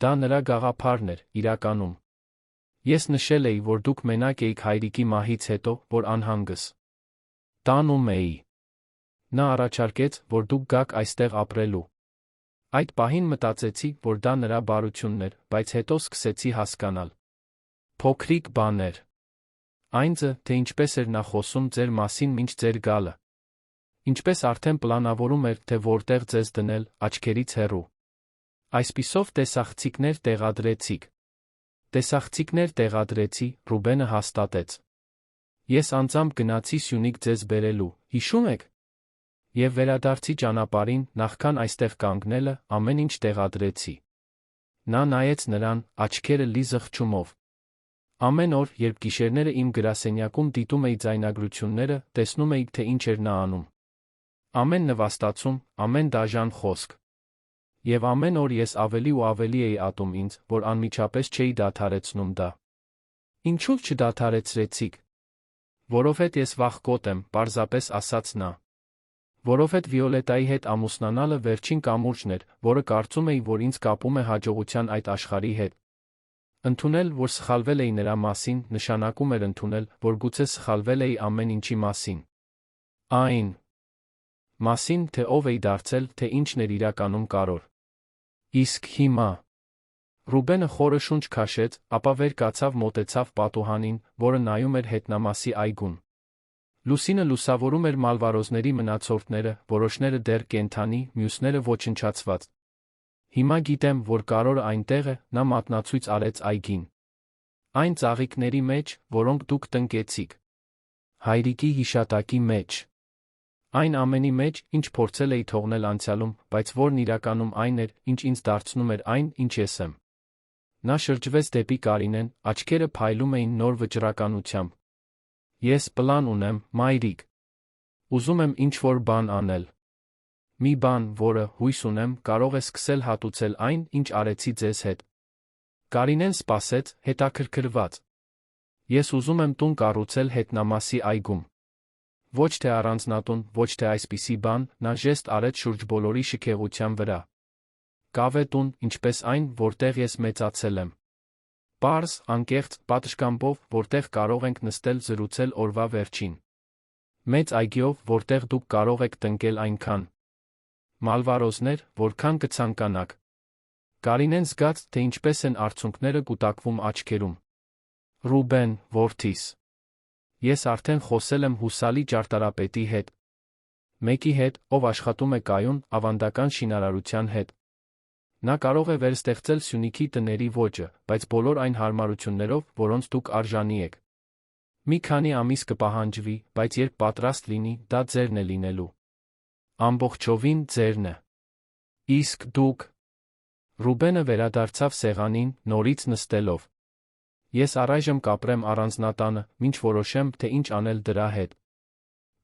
Դա նրա գաղափարն էր, իրականում։ Ես նշել էի, որ դուք մենակ էիք հայրիկի մահից հետո, որ անհանգս տանում էի։ Նա առաջարկեց, որ դուք գաք այստեղ ապրելու։ Այդ պահին մտածեցի, որ դա նրա բարությունն էր, բայց հետո սկսեցի հասկանալ։ Փոքրիկ բաներ։ Այն ձ, թե ինչպես էր նա խոսում ձեր մասին մինչ ձեր գալը։ Ինչպես արդեն պլանավորում էր, թե որտեղ ձեզ դնել, աչքերից հեռու։ Այսպիսով տեսախցիկներ տեղադրեցիք։ Տեսախցիկներ տեղադրեցի, Ռուբենը հաստատեց։ Ես անձամբ գնացի Սյունիք ձեզ բերելու, հիշում եք։ Եվ վերադարձի ճանապարհին, նախքան այստեղ կանգնելը, ամեն ինչ տեղադրեցի։ Նա նայեց նրան, աչքերը լի զղջումով։ Ամեն օր, երբ գիշերները իմ գրասենյակում դիտում էի ձայնագրությունները, տեսնում էի, թե ինչ էր նա անում։ Ամեն նվաստացում, ամեն դաժան խոսք։ Եվ ամեն օր ես ավելի ու ավելի էի ատում ինձ, որ անմիջապես չէի դադարեցնում դա։ Ինչու՞ չդադարեցրեցիք։ Որովհետև ես վախկոտ եմ, պարզապես ասաց նա։ Որովհետև Վիոլետայի հետ ամուսնանալը վերջին կամուրջն էր, որը կարծում էի, որ ինձ կապում է հաջողության այդ աշխարհի հետ։ Ընդունել, որ սխալվել էի նրա մասին, նշանակում էր ընդունել, որ գուցե սխալվել էի ամեն ինչի մասին։ Այն մասին, թե ով էի դարձել, թե ինչն էր իրականում կարոր։ Իսկ հիմա։ Ռուբենը խորը շունչ քաշեց, ապա վեր կացավ, մոտեցավ պատուհանին, որը նայում էր հետնամասի այգուն։ Լուսինը լուսավորում էր մալվարոզների մնացորդները, որոշները դեռ կենդանի, մյուսները ոչնչացված։ Հիմա գիտեմ, որ կարորը այնտեղ է, նա մատնացույց արեց այգին։ Այն ծաղիկների մեջ, որոնք դուք տնկեցիք։ Հայրիկի հիշատակի մեջ։ Այն ամենի մեջ, ինչ փորձել էի թողնել անցյալում, բայց որն իրականում այն էր, ինչ ինձ դարձնում էր այն, ինչ ես եմ։ Նա շրջվեց դեպի Կարինեն, աչքերը փայլում էին նոր վճռականությամբ։ Ես պլան ունեմ, մայրիկ։ Ուզում եմ ինչ-որ բան անել։ Մի բան, որը, հույս ունեմ, կարող է սկսել հատուցել այն, ինչ արեցի ձեզ հետ։ Կարինեն սպասեց, հետաքրքրված։ Ես ուզում եմ տուն կառուցել հետնամասի այգում։ Ոչ թե առանձնատուն, ոչ թե այսպիսի բան, նա ժեստ արեց շուրջ բոլորի շքեղության վրա։ Կավե տուն, ինչպես այն, որտեղ ես մեծացել եմ։ Պարզ, անկեղծ, պատշգամբով, որտեղ կարող ենք նստել զրուցել օրվա վերջին։ Մեծ այգիով, որտեղ դուք կարող եք տնկել այնքան մալվարոզներ, որքան կցանկանաք։ Կարինեն զգաց, թե ինչպես են արցունքները կուտակվում աչքերում։ Ռուբեն, որդիս։ Ես արդեն խոսել եմ հուսալի ճարտարապետի հետ։ Մեկի հետ, ով աշխատում է կայուն, ավանդական շինարարության հետ։ Նա կարող է վերստեղծել Սյունիքի տների ոճը, բայց բոլոր այն հարմարություններով, որոնց դուք արժանի եք։ Մի քանի ամիս կպահանջվի, բայց երբ պատրաստ լինի, դա ձերն է լինելու։ Ամբողջովին ձերն է։ Իսկ դուք։ Ռուբենը վերադարձավ սեղանին, նորից նստելով։ Ես առայժմ կապրեմ առանձնատանը, մինչ որոշեմ, թե ինչ անել դրա հետ։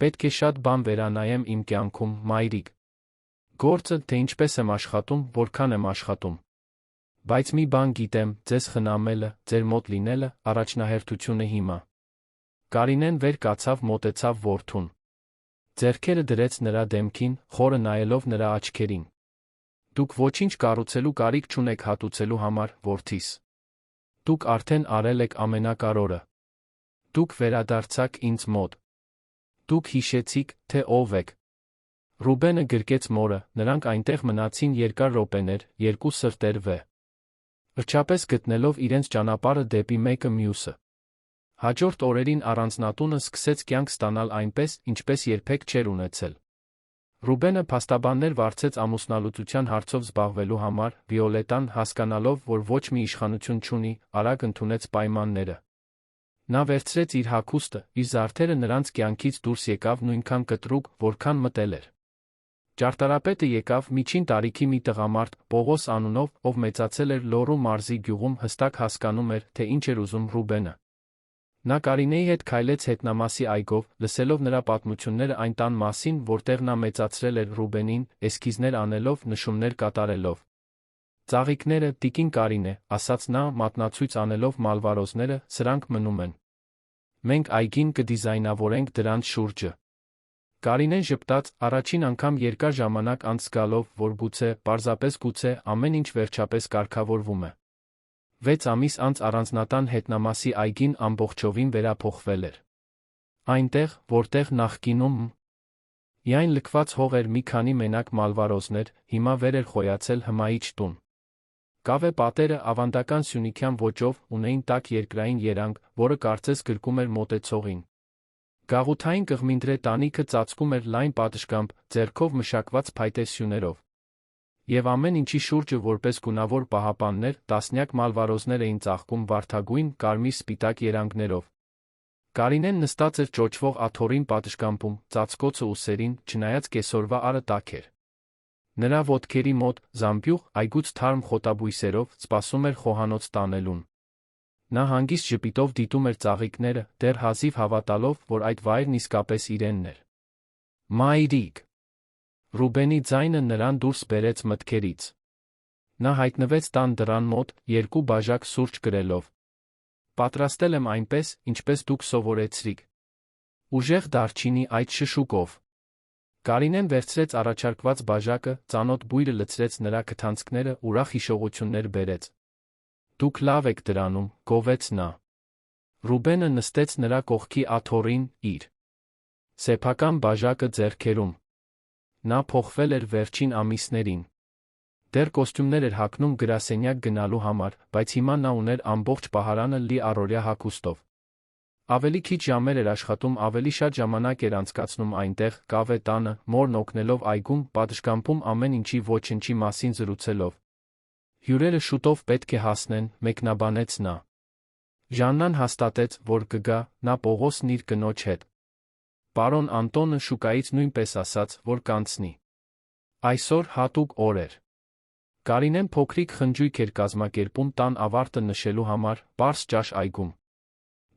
Պետք է շատ բան վերանայեմ իմ կյանքում, մայրիկ։ Գործը, թե ինչպես եմ աշխատում, որքան եմ աշխատում։ Բայց մի բան գիտեմ, ձեզ խնամելը, ձեր մոտ լինելը, առաջնահերթությունը հիմա։ Կարինեն վեր կացավ, մոտեցավ որդուն։ Ձեռքերը դրեց նրա դեմքին, խորը նայելով նրա աչքերին։ Դուք ոչինչ կառուցելու կարիք չունեք հատուցելու համար, որդիս։ Դուք արդեն արել եք ամենակարևորը։ Դուք վերադարձաք ինձ մոտ։ Դուք հիշեցիք, թե ով եք։ Ռուբենը գրկեց մորը, նրանք այնտեղ մնացին երկար րոպեներ, երկու սրտեր վերջապես գտնելով իրենց ճանապարհը դեպի մեկը մյուսը։ Հաջորդ օրերին առանձնատունը սկսեց կյանք ստանալ այնպես, ինչպես երբեք չէր ունեցել։ Ռուբենը փաստաբաններ վարձեց ամուսնալուծության հարցով զբաղվելու համար, Վիոլետան, հասկանալով, որ ոչ մի իշխանություն չունի, արագ ընդունեց պայմանները։ Նա վերցրեց իր հագուստը, իր զարդերը նրանց կյանքից դուրս եկավ նույնքան կտրուկ, որքան մտել էր։ Ճարտարապետը եկավ միջին տարիքի մի տղամարդ, Պողոս անունով, ով մեծացել էր Լոռու մարզի գյուղում, հստակ հասկանում էր, թե ինչ էր ուզում Ռուբենը։ Նա Կարինեի հետ քայլեց հետնամասի այգով, լսելով նրա պատմությունները այն տան մասին, որտեղ նա մեծացրել էր Ռուբենին, էսքիզներ անելով, նշումներ կատարելով։ Ծաղիկները, տիկին Կարինե, ասաց նա, մատնացույց անելով մալվարոզները, սրանք մնում են։ Մենք այգին կդիզայնավորենք դրանց շուրջը։ Կարինեն ժպտաց, առաջին անգամ երկար ժամանակ անց զգալով, որ գուցե, պարզապես գուցե, ամեն ինչ վերջապես կարգավորվում է։ 6 ամիս անց առանձնատան հետնամասի այգին ամբողջովին վերափոխվել էր։ Այնտեղ, որտեղ նախկինում միայն լքված հող էր մի քանի մենակ մալվարոզներ, հիմա վեր էր խոյացել հմայիչ տուն։ Կավե պատերը ավանդական սյունիքյան ոճով ունեին տաք երկրային երանգ, որը կարծես գրկում էր մոտեցողին։ Գաղութային կղմինդրե տանիքը ծածկում էր լայն պատշգամբ, ձեռքով մշակված փայտե սյուներով։ Եվ ամեն ինչի շուրջը որպես գունավոր պահապաններ, տասնյակ մալվարոզներ էին ծաղկում վարդագույն, կարմիր սպիտակ երանգներով։ Կարինեն նստած էր ճոճվող աթոռին պատշգամբում, ծածկոցը ուսերին, չնայած կեսօրվա արը տաք էր։ Նրա ոտքերի մոտ, զամբյուղ, այգուց թարմ խոտաբույսերով, սպասում էր խոհանոց տանելուն։ Նա հանգիստ ժպիտով դիտում էր ծաղիկները, դեռ հազիվ հավատալով, որ այդ վայրն իսկապես իրենն էր։ Մայրիկ։ Ռուբենի ձայնը նրան դուրս բերեց մտքերից։ Նա հայտնվեց տան դռան մոտ, երկու բաժակ սուրճ կրելով։ Պատրաստել եմ այնպես, ինչպես դուք սովորեցրիք։ Ուժեղ դարչինի այդ շշուկով։ Կարինեն վերցրեց առաջարկված բաժակը, ծանոթ բույրը լցրեց նրա քթանցքները, ուրախ հիշողություններ բերեց։ Դուք լավ եք դրանում, գովեց նա։ Ռուբենը նստեց նրա կողքի աթոռին, իր սեփական բաժակը ձեռքերում։ Նա փոխվել էր վերջին ամիսներին։ Դեռ կոստյումներ էր հագնում գրասենյակ գնալու համար, բայց հիմա նա ուներ ամբողջ պահարանը լի առօրյա հագուստով։ Ավելի քիչ ժամեր էր աշխատում, ավելի շատ ժամանակ էր անցկացնում այնտեղ, կավե տանը, մորն օգնելով այգում, պատշգամբում ամեն ինչի ոչնչի մասին զրուցելով։ Հյուրերը շուտով պետք է հասնեն, մեկնաբանեց նա։ Ժաննան հաստատեց, որ կգա, նա Պողոսն իր կնոջ հետ։ Պարոն Անտոնը շուկայից նույնպես ասաց, որ կանցնի։ Այսօր հատուկ օր էր։ Կարինեն փոքրիկ խնջույք էր կազմակերպում տան ավարտը նշելու համար, պարզ ճաշ այգում։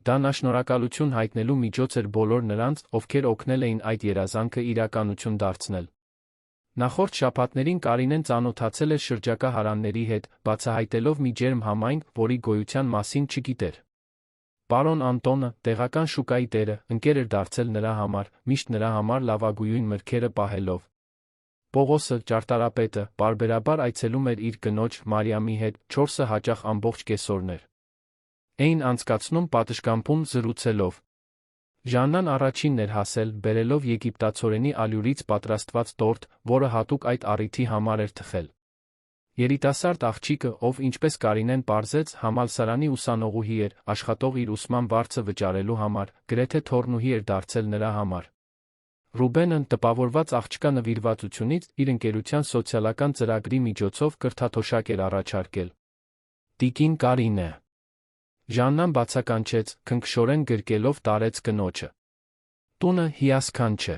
Դա նա շնորհակալություն հայտնելու միջոց էր բոլոր նրանց, ովքեր օգնել էին այդ երազանքը իրականություն դարձնել։ Նախորդ շաբաթներին Կարինեն ծանոթացել էր շրջակա հարանների հետ, բացահայտելով մի ջերմ համայնք, որի գոյության մասին չգիտեր։ Պարոն Անտոնը, տեղական շուկայի տերը, ընկեր էր դարձել նրա համար, միշտ նրա համար լավագույն մրգերը պահելով։ Պողոսը, ճարտարապետը, պարբերաբար այցելում էր իր կնոջ, Մարիամի հետ, 4-ը հաճախ ամբողջ կեսօրներ էին անցկացնում պատշգամբում զրուցելով։ Ժաննան առաջինն էր հասել, բերելով եգիպտացորենի ալյուրից պատրաստված տորտ, որը հատուկ այդ առիթի համար էր թխել։ Երիտասարդ աղջիկը, ով ինչպես Կարինեն պարզեց, համալսարանի ուսանողուհի էր, աշխատող իր ուսման վարձը վճարելու համար, գրեթե թոռնուհի էր դարձել նրա համար։ Ռուբենն տպավորված աղջկա նվիրվածությունից իր ընկերության սոցիալական ծրագրի միջոցով կրթաթոշակ էր առաջարկել։ Տիկին Կարինե։ Ժաննան բացականչեց, քնքշորեն գրկելով տարեց կնոջը։ Տունը հիասքանչ է։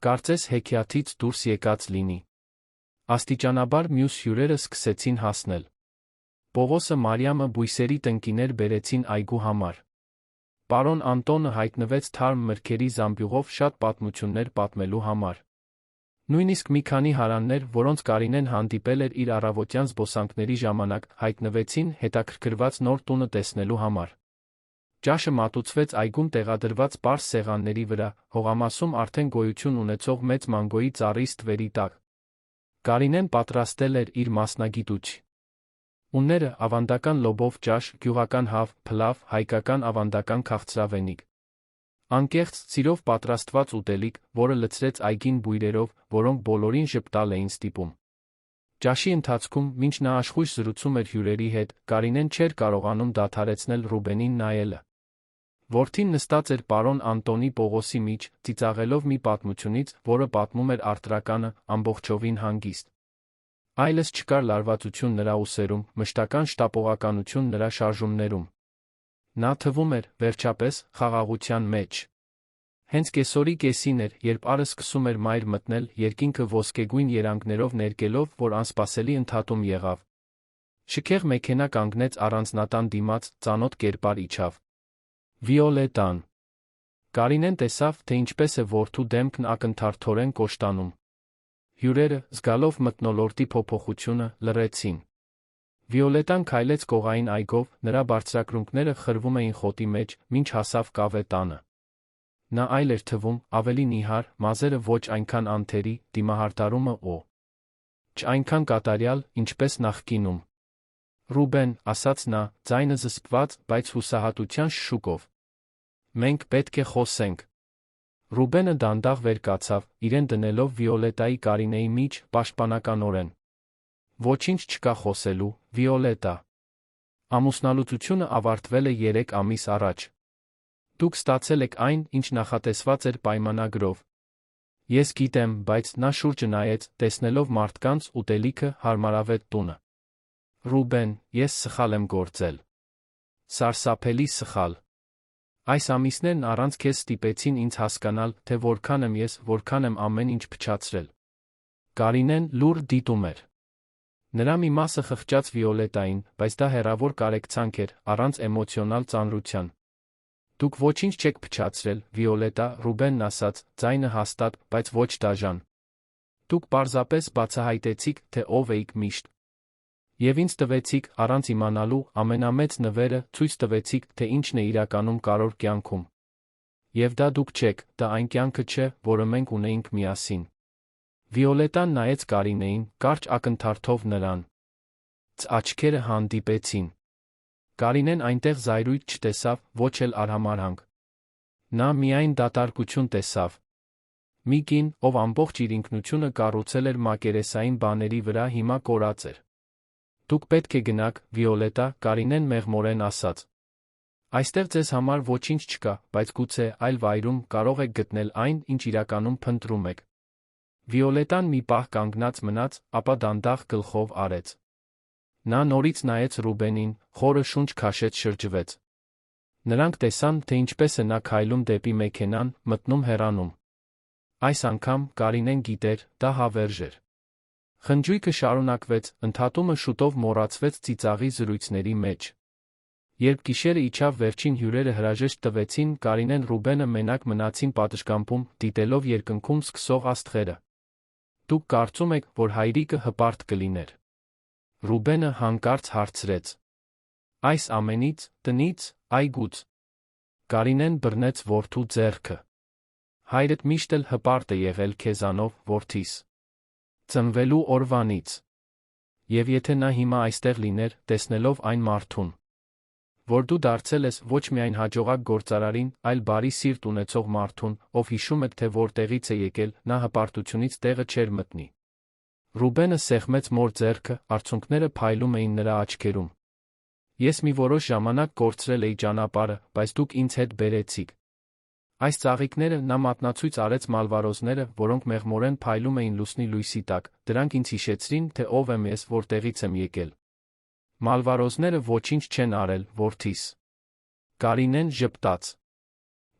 Կարծես հեքիաթից դուրս եկած լինի։ Աստիճանաբար մյուս հյուրերը սկսեցին հասնել։ Պողոսը, Մարիամը բույսերի տնկիներ բերեցին այգու համար։ Պարոն Անտոնը հայտնվեց թարմ մրգերի զամբյուղով շատ պատմություններ պատմելու համար։ Նույնիսկ մի քանի հարաններ, որոնց Կարինեն հանդիպել էր իր առավոտյան զբոսանքների ժամանակ, հայտնվեցին, հետաքրքրված նոր տունը տեսնելու համար։ Ճաշը մատուցվեց այգում տեղադրված պարզ սեղանների վրա, հողամասում արդեն գոյություն ունեցող մեծ մանգոյի ծառի ստվերի տակ։ Կարինեն պատրաստել էր իր մասնագիտուչ ունները ավանդական լոբով ճաշ, գյուղական հավ, փլավ, հայկական ավանդական քաղցրավենիք։ Անկեղծ սիրով պատրաստված ուտելիք, որը լցրեց այգին բույրերով, որոնք բոլորին ժպտալ էին ստիպում։ Ճաշի ընթացքում, մինչ նա աշխույժ զրուցում էր հյուրերի հետ, Կարինեն չէր կարողանում դադարեցնել Ռուբենին նայելը։ Որդին նստած էր պարոն Անտոնի Պողոսի միջ, ծիծաղելով մի պատմությունից, որը պատմում էր Արտրականը, ամբողջովին հանգիստ։ Այլս չկար լարվածություն նրա ուսերում, մշտական շտապողականություն նրա շարժումներում։ Նա թվում էր, վերջապես, խաղաղության մեջ։ Հենց կեսօրի կեսին էր, երբ ары սկսում էր մայր մտնել, երկինքը ոսկեգույն երանգներով ներկելով, որ անսպասելի ընդհատում եղավ։ Շքեղ մեքենա կանգնեց առանձնատան դիմաց, ծանոթ կերպար իջավ։ Վիոլետան։ Կարինեն տեսավ, թե ինչպես է որդու դեմքն ակնթարթորեն կոշտանում։ Հյուրերը, զգալով մթնոլորտի փոփոխությունը, լռեցին։ Վիոլետան քայլեց կողային այգով, նրա բարձրակրունկները խրվում էին խոտի մեջ, մինչ հասավ կավե տանը։ Նա այլ էր թվում, ավելի նիհար, մազերը ոչ այնքան անթերի, դիմահարդարումը չայնքան կատարյալ, ինչպես նախկինում։ Ռուբեն, ասաց նա, ձայնը զսպված, բայց հուսահատության շշուկով։ Մենք պետք է խոսենք։ Ռուբենը դանդաղ վեր կացավ, իրեն դնելով Վիոլետայի Կարինեի միջ, պաշտպանականորեն։ Ոչինչ չկա խոսելու, Վիոլետա։ Ամուսնալուծությունը ավարտվել է 3 ամիս առաջ։ Դուք ստացել եք այն, ինչ նախատեսված էր պայմանագրով։ Ես գիտեմ, բայց նա շուրջը նայեց, տեսնելով մարդկանց, ուտելիքը, հարմարավետ տունը։ Ռուբեն, ես սխալ եմ գործել։ Սարսափելի սխալ։ Այս ամիսներն առանց քեզ ստիպեցին ինձ հասկանալ, թե որքան եմ ես, որքան եմ ամեն ինչ փչացրել։ Կարինեն լուռ դիտում էր։ Նրա մի մասը խղճաց Վիոլետային, բայց դա հեռավոր կարեկցանք էր, առանց էմոցիոնալ ծանրության։ Դուք ոչինչ չեք փչացրել, Վիոլետա, Ռուբենն ասաց, ձայնը հաստատ, բայց ոչ դաժան։ Դուք պարզապես բացահայտեցիք, թե ով էիք միշտ։ Եվ ինձ տվեցիք, առանց իմանալու, ամենամեծ նվերը, ցույց տվեցիք, թե ինչն է իրականում կարոր կյանքում։ Եվ դա դուք չեք, դա այն կյանքը չէ, որը մենք ունեինք միասին։ Վիոլետան նայեց Կարինեին, կարճ ակնթարթով նրան։ Աչքերը հանդիպեցին։ Կարինեն այնտեղ զայրույթ չտեսավ, ոչ էլ արհամարհանք։ Նա միայն դատարկություն տեսավ։ Մի կին, ով ամբողջ իր ինքնությունը կառուցել էր մակերեսային բաների վրա, հիմա կորած էր։ Դուք պետք է գնաք, Վիոլետա, Կարինեն մեղմորեն ասաց։ Այստեղ ձեզ համար ոչինչ չկա, բայց գուցե այլ վայրում կարող եք գտնել այն, ինչ իրականում փնտրում եք։ Վիոլետան մի պահ կանգնած մնաց, ապա դանդաղ գլխով արեց։ Նա նորից նայեց Ռուբենին, խորը շունչ քաշեց շրջվեց։ Նրանք տեսան, թե ինչպես է նա քայլում դեպի մեքենան, մտնում հեռանում։ Այս անգամ Կարինեն գիտեր, դա հավերժ էր։ Խնջույքը շարունակվեց, ընդհատումը շուտով մոռացվեց ծիծաղի զրույցների մեջ։ Երբ գիշերը իջավ, վերջին հյուրերը հրաժեշտ տվեցին, Կարինեն Ռուբենը մենակ մնացին պատշգամբում, դիտելով երկնքում սկսող աստղերը։ Դուք կարծում եք, որ հայրիկը հպարտ կլիներ։ Ռուբենը հանկարծ հարցրեց։ Այս ամենից, տնից, այգուց։ Կարինեն բռնեց որդու ձեռքը։ Հայրդ միշտ էլ հպարտ է եղել քեզանով, որդիս։ Ծնվելու օրվանից։ Եվ եթե նա հիմա այստեղ լիներ, տեսնելով այն մարդուն, որ դու դարձել ես ոչ միայն հաջողակ գործարարին, այլ բարի սիրտ ունեցող մարդուն, ով հիշում է, թե որտեղից է եկել, նա հպարտությունից տեղը չէր մտնի։ Ռուբենը սեղմեց մոր ձեռքը, արցունքները փայլում էին նրա աչքերում։ Ես մի որոշ ժամանակ կորցրել էի ճանապարհը, բայց դուք ինձ հետ բերեցիք։ Այս ծաղիկները, նա մատնացույց արեց մալվարոզները, որոնք մեղմորեն փայլում էին լուսնի լույսի տակ, դրանք ինձ հիշեցրին, թե ով եմ ես, որտեղից եմ եկել։ Մալվարոզները ոչինչ չեն արել, որդիս։ Կարինեն ժպտաց։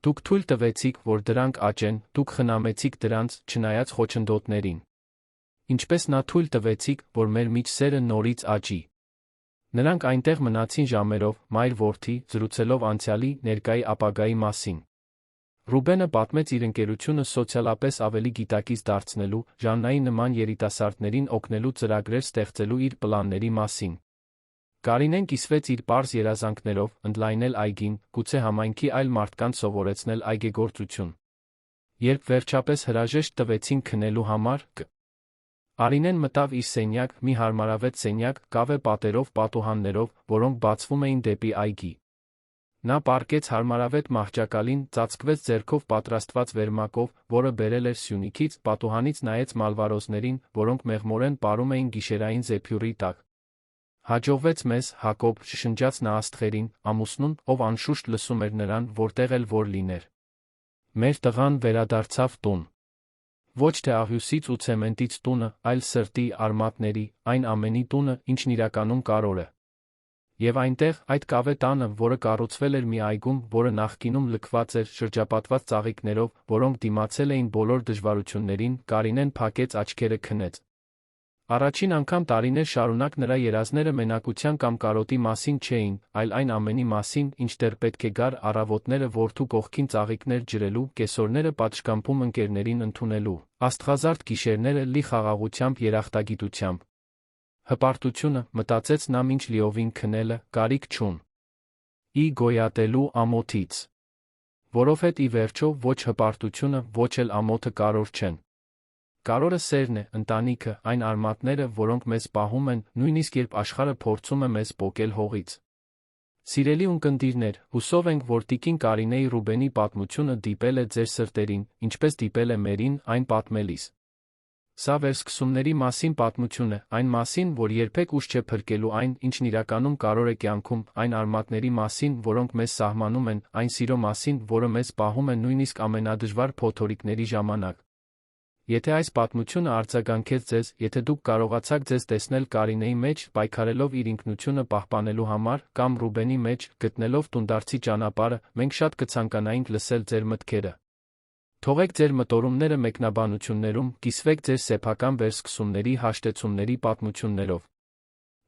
Դուք թույլ տվեցիք, որ դրանք աճեն, դուք խնամեցիք դրանց, չնայած խոչընդոտներին։ Ինչպես նա թույլ տվեցիք, որ մեր միջ սերը նորից աճի։ Նրանք այնտեղ մնացին ժամերով, մայր որդի, զրուցելով անցյալի, ներկայի, ապագայի մասին։ Ռուբենը պատմեց իր ընկերությունը սոցիալապես ավելի գիտակից դարձնելու, Ժաննայի նման երիտասարդներին օգնելու ծրագրեր ստեղծելու իր պլանների մասին։ Կարինեն կիսվեց իր պարզ երազանքներով ընդլայնել այգին, գուցե համայնքի այլ մարդկանց սովորեցնել այգեգործություն։ Երբ վերջապես հրաժեշտ տվեցին քնելու համար, Արինեն մտավ իր սենյակ, մի հարմարավետ սենյակ, կավե պատերով, պատուհաններով, որոնք բացվում էին դեպի այգի։ Նա պառկեց հարմարավետ մահճակալին, ծածկվեց ձեռքով պատրաստված վերմակով, որը բերել էր Սյունիքից, պատուհանից նայեց մալվարոզներին, որոնք մեղմորեն պարում էին գիշերային զեփյուռի տակ։ Հաջողվեց մեզ, Հակոբ, շշնջաց նա աստղերին, ամուսնուն, ով անշուշտ լսում էր նրան, որտեղ էլ որ լիներ։ Մեր տղան վերադարձավ տուն։ Ոչ թե աղյուսից ու ցեմենտից տունը, այլ սրտի, արմատների, այն ամենի տունը, ինչն իրականում Կարոր է։ Եվ այնտեղ, այդ կավե տանը, որը կառուցվել էր մի այգում, որը նախկինում լքված էր, շրջապատված ծաղիկներով, որոնք դիմացել էին բոլոր դժվարություններին, Կարինեն փակեց աչքերը քնեց։ Առաջին անգամ տարիներ շարունակ նրա երազները մենակության կամ կարոտի մասին չէին, այլ այն ամենի մասին, ինչ դեռ պետք է գար, առավոտները որդու կողքին ծաղիկներ ջրելու, կեսօրները պատշգամբում ընկերներին ընդունելու, աստղազարդ գիշերները լի խաղաղությամբ, երախտագիտությամբ։ Հպարտությունը, մտածեց նա մինչ լիովին քնելը, կարիք չուն։ Ի գոյատելու ամոթից։ Որովհետ ի վերջո ոչ հպարտությունը, ոչ էլ ամոթը Կարոր չեն։ Կարորը սերն է, ընտանիքը, այն արմատները, որոնք մեզ պահում են, նույնիսկ երբ աշխարհը փորձում է մեզ պոկել հողից։ Սիրելի ունկնդիրներ, հուսով ենք, որ տիկին Կարինեի Ռուբենի պատմությունը դիպել է ձեր սրտերին, ինչպես դիպել է մերին, այն պատմելիս։ Սա վերսկսումների մասին պատմություն է, այն մասին, որ երբեք ուշ չէ փրկելու այն, ինչն իրականում Կարոր է կյանքում, այն արմատների մասին, որոնք մեզ սահմանում են, այն սիրո մասին, որը մեզ պահում է նույնիսկ ամենադժվար փոթորիկների ժամանակ։ Եթե այս պատմությունը արձագանքեց ձեզ, եթե դուք կարողացաք ձեզ տեսնել Կարինեի մեջ, պայքարելով իր ինքնությունը պահպանելու համար, կամ Ռուբենի մեջ, գտնելով տունդարձի ճանապարհը, մենք շատ կցանկանայինք լսել ձեր մտքերը։ Թողեք ձեր մտորումները մեկնաբանություններում, կիսվեք ձեր սեփական վերսկսումների, հաշտեցումների պատմություններով։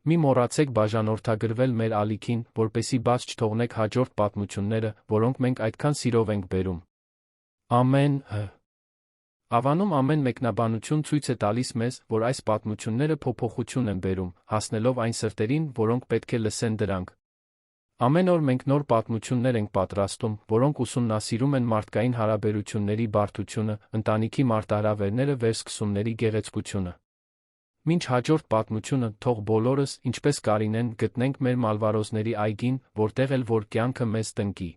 Մի մոռացեք բաժանորդագրվել մեր ալիքին, որպեսզի բաց չթողնեք հաջորդ պատմությունները, որոնք մենք այդքան սիրով ենք բերում։ Ամեն։ Ավանում ամեն մեկնաբանություն ցույց է տալիս մեզ, որ այս պատմությունները փոփոխություն են բերում, հասնելով այն սրտերին, որոնք պետք է լսեն դրանք։ Ամեն օր մենք նոր պատմություններ ենք պատրաստում, որոնք ուսումնասիրում են մարդկային հարաբերությունների բարդությունը, ընտանիքի մարտահրավերները, վերսկսումների գեղեցկությունը։ Մինչ հաջորդ պատմությունը, թող բոլորս, ինչպես Կարինեն, գտնենք մեր մալվարոզների այգին, որտեղ էլ որ կյանքը մեզ տնկի։